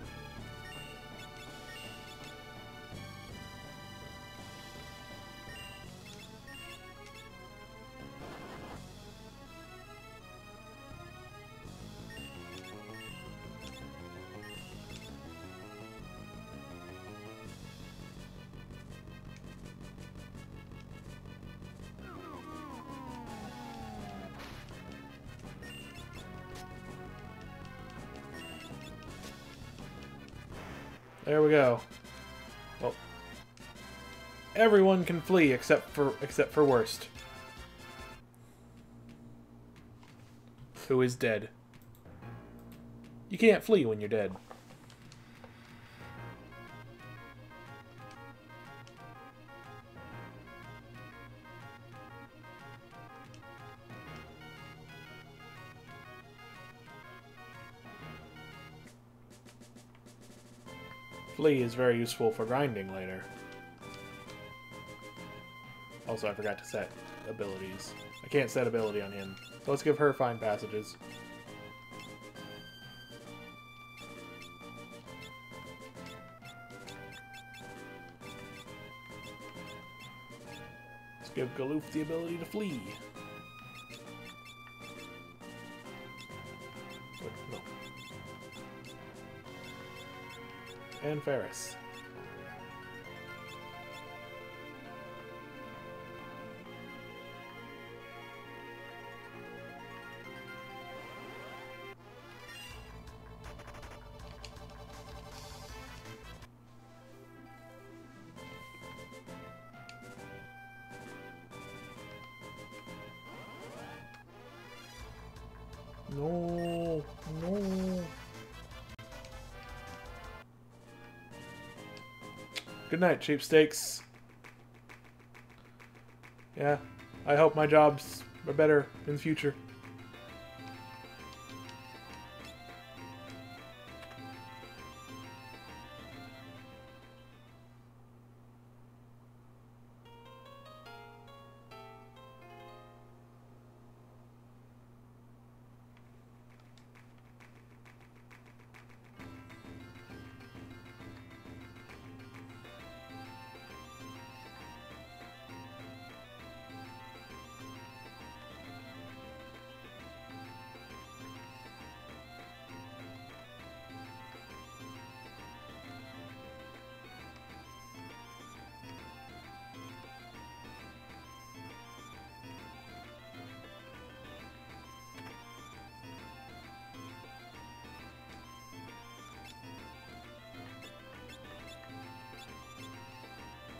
There we go. Well, everyone can flee except for Worst, who is dead. You can't flee when you're dead. Flee is very useful for grinding later. Also, I forgot to set abilities. I can't set ability on him. So let's give her Find Passages. Let's give Galoof the ability to flee. Wait, no. And Ferris. No, no. Good night, cheapsteaks. Yeah, I hope my jobs are better in the future.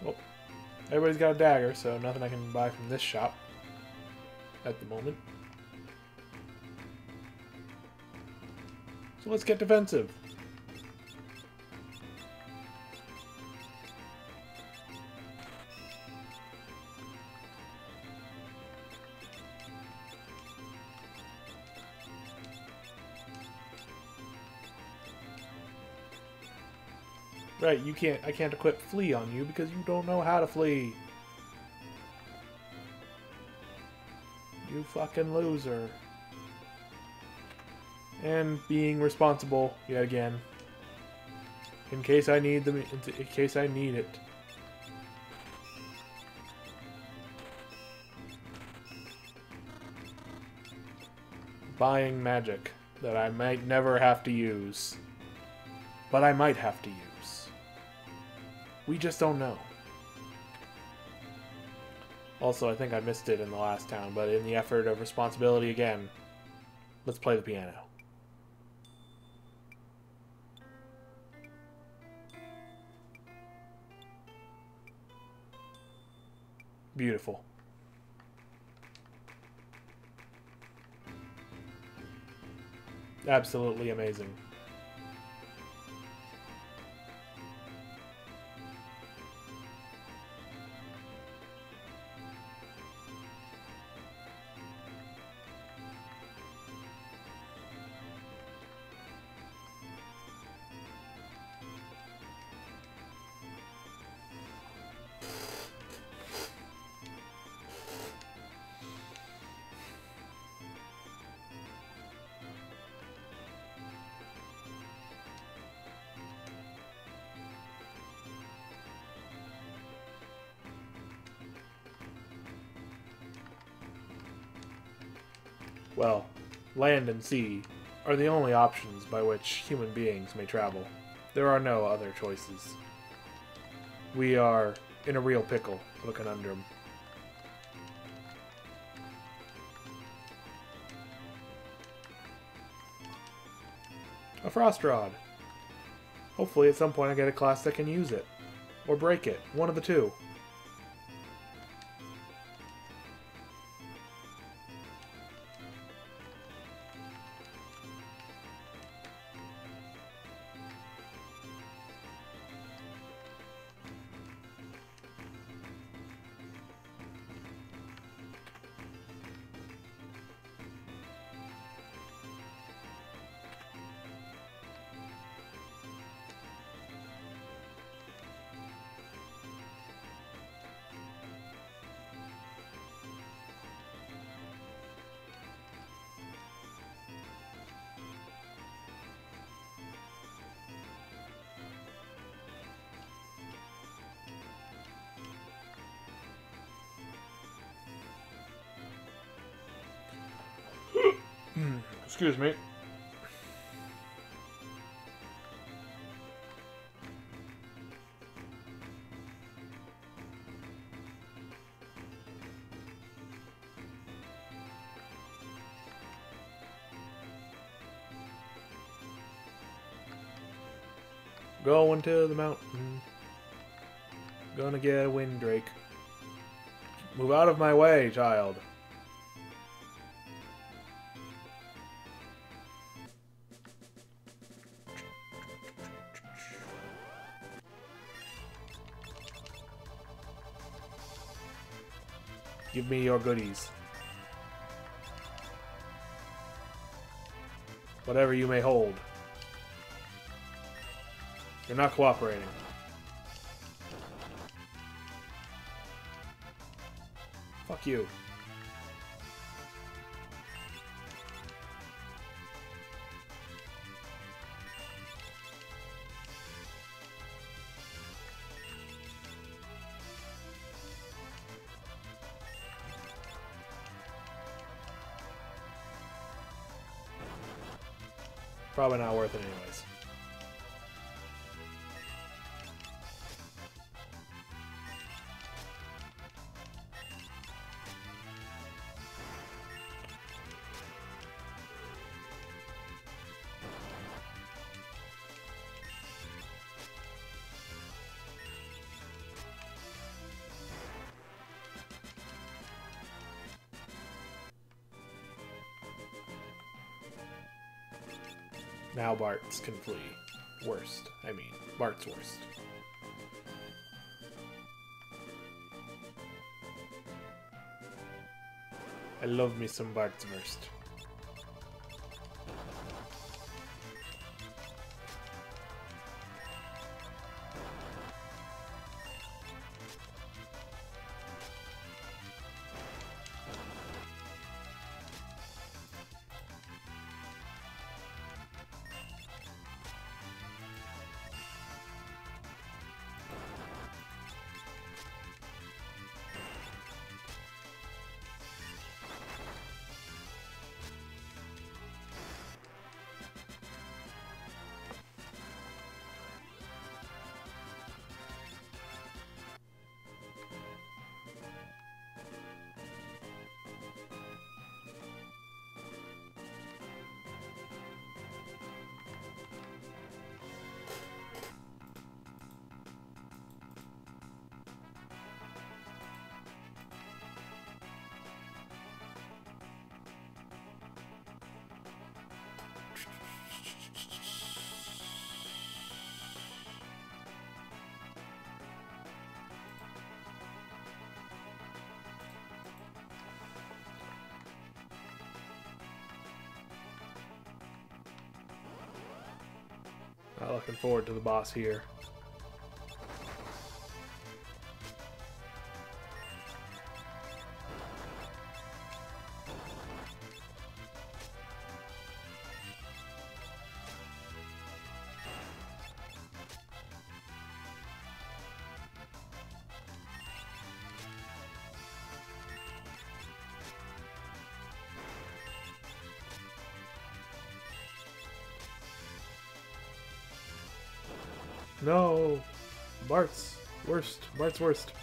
Well, everybody's got a dagger, so nothing I can buy from this shop at the moment. So let's get defensive. Right, you can't. I can't equip flee on you because you don't know how to flee. You fucking loser. And being responsible yet again. In case I need them. In case I need it. Buying magic that I might never have to use. But I might have to use. We just don't know. Also, I think I missed it in the last town, but in the effort of responsibility again, let's play the piano. Beautiful. Absolutely amazing. Well, land and sea are the only options by which human beings may travel. There are no other choices. We are in a real pickle of a conundrum. A frost rod. Hopefully at some point I get a class that can use it. Or break it. One of the two. Excuse me. Going to the mountain. Gonna get a winddrake. Move out of my way, child. Give me your goodies. Whatever you may hold. You're not cooperating. Fuck you. Probably not worth it anyways. Now Bart's can flee. Worst. I mean, Bart's worst. I love me some Bart's worst. Not looking forward to the boss here. No! Bart's worst. Bart's worst.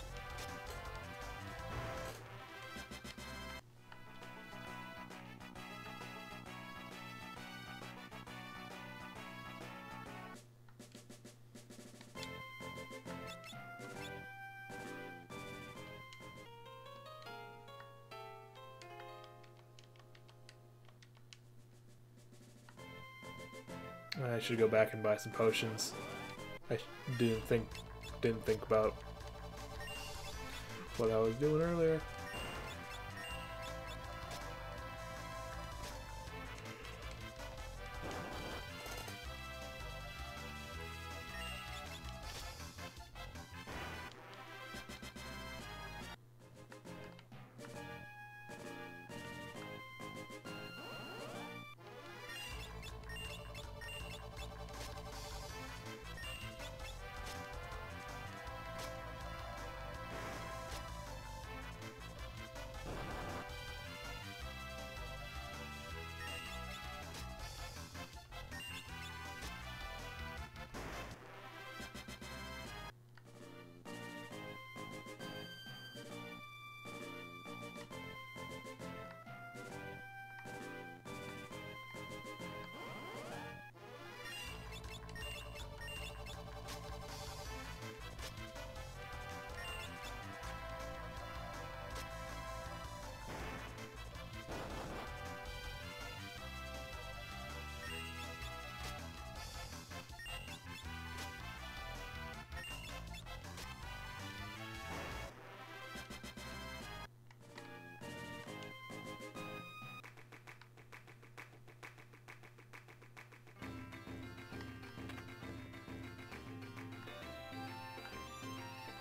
I should go back and buy some potions. I didn't think about what I was doing earlier.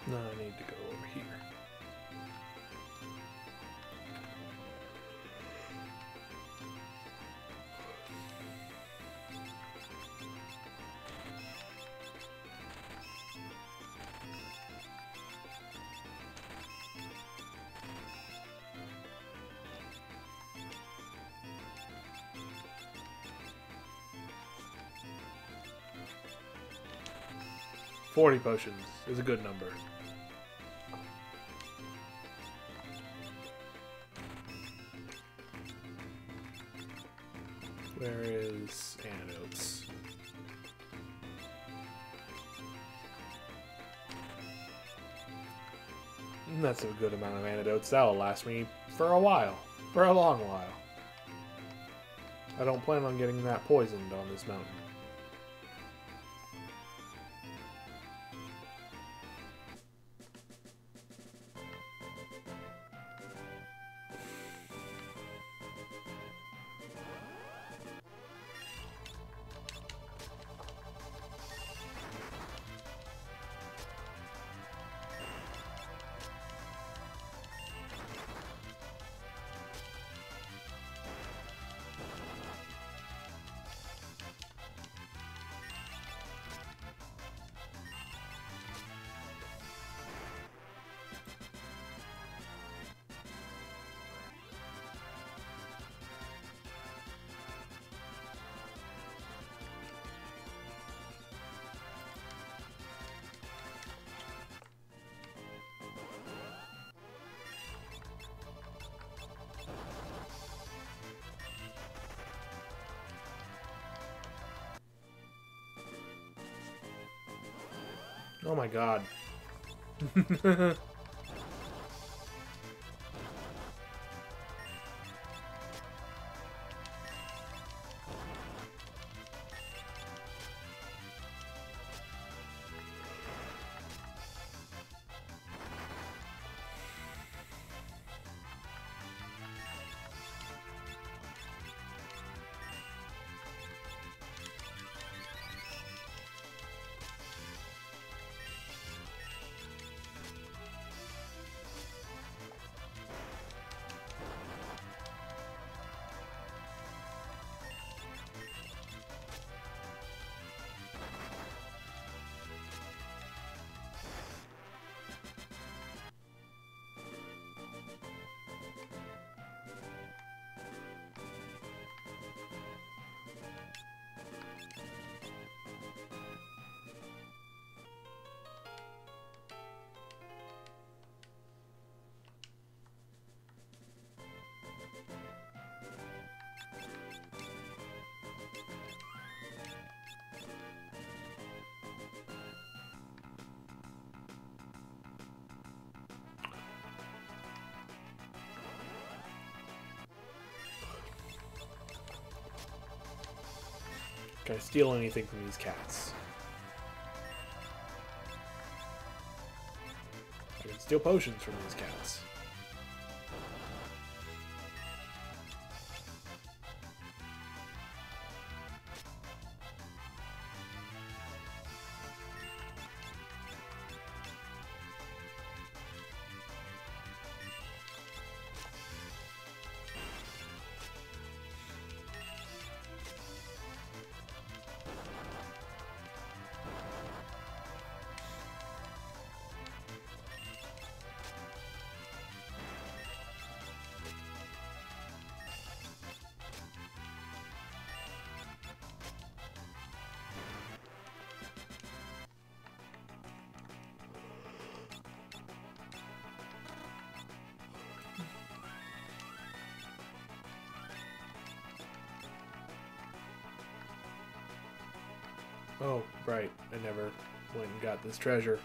No, I need to go over here. $40 potions is a good number. Where is antidotes? That's a good amount of antidotes. That'll last me for a while. For a long while. I don't plan on getting that poisoned on this mountain. Oh my god. Can I steal anything from these cats? I can steal potions from these cats. Oh, right. I never went and got this treasure.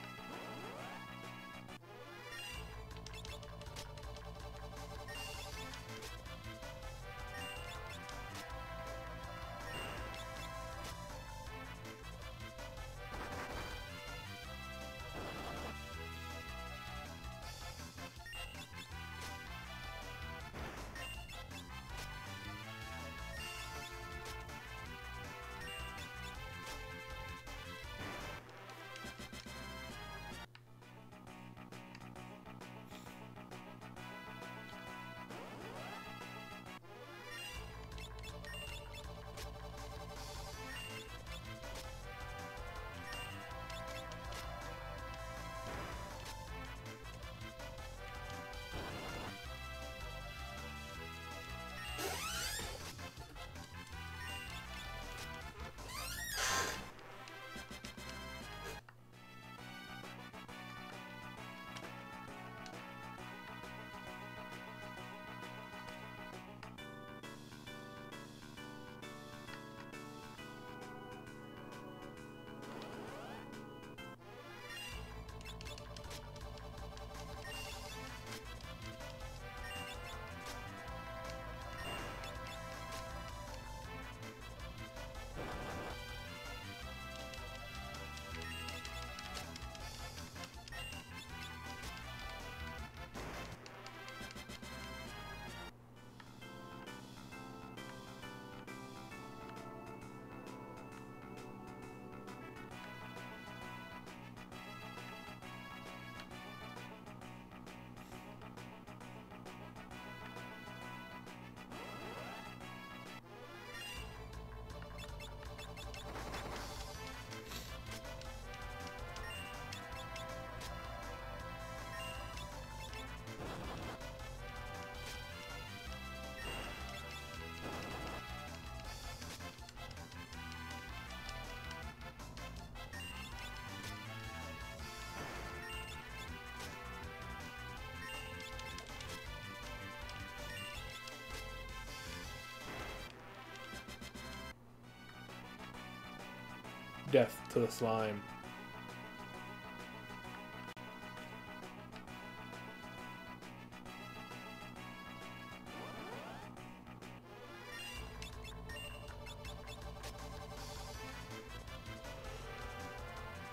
Death to the slime.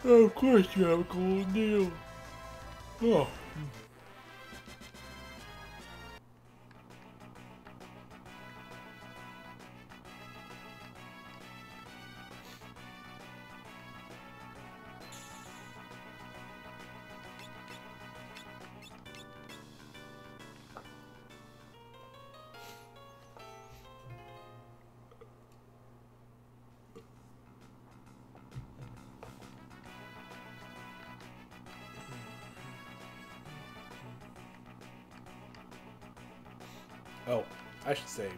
Oh, of course you have a cool deal. Oh. Oh, I should save.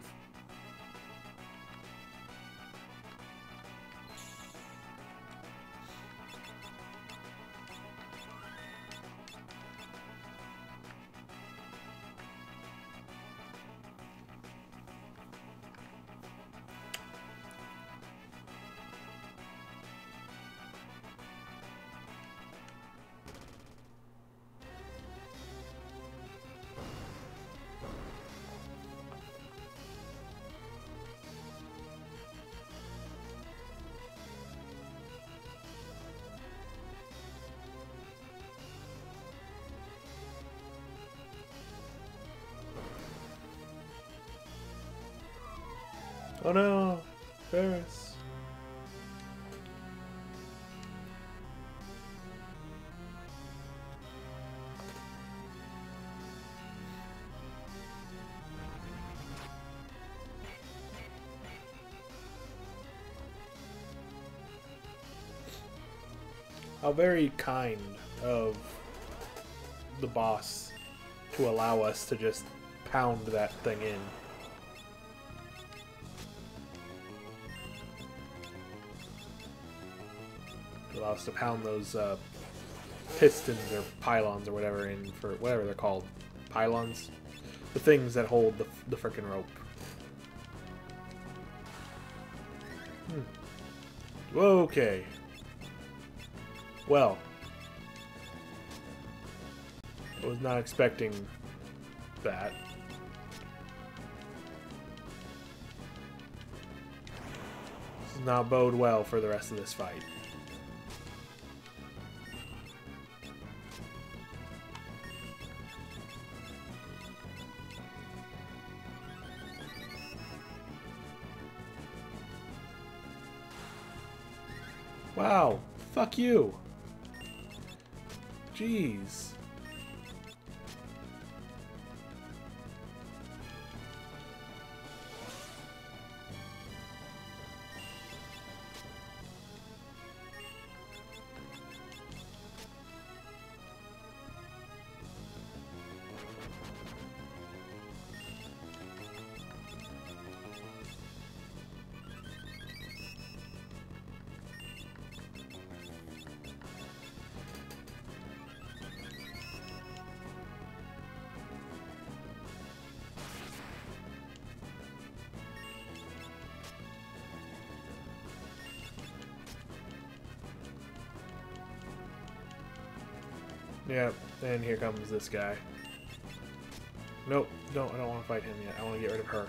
Oh no, Ferris. How very kind of the boss to allow us to just pound that thing in. Allow us to pound those pistons or pylons or whatever in for whatever they're called. Pylons? The things that hold the frickin' rope. Okay. Well, I was not expecting that. This does not bode well for the rest of this fight. Wow, fuck you. Jeez. Yep, and here comes this guy. Nope, I don't want to fight him yet. I want to get rid of her.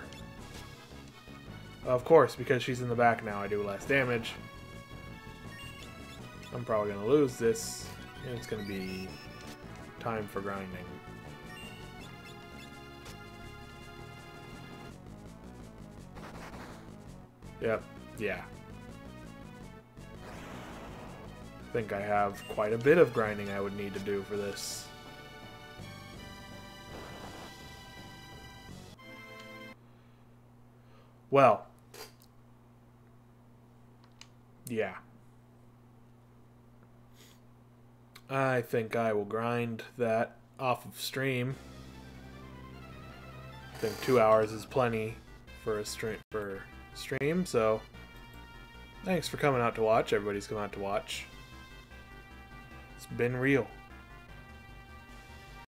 Of course, because she's in the back now, I do less damage. I'm probably going to lose this, and it's going to be time for grinding. Yep, yeah. I think I have quite a bit of grinding I would need to do for this. Well. Yeah. I think I will grind that off of stream. I think 2 hours is plenty for a stream, so thanks for coming out to watch. Everybody's come out to watch. It's been real.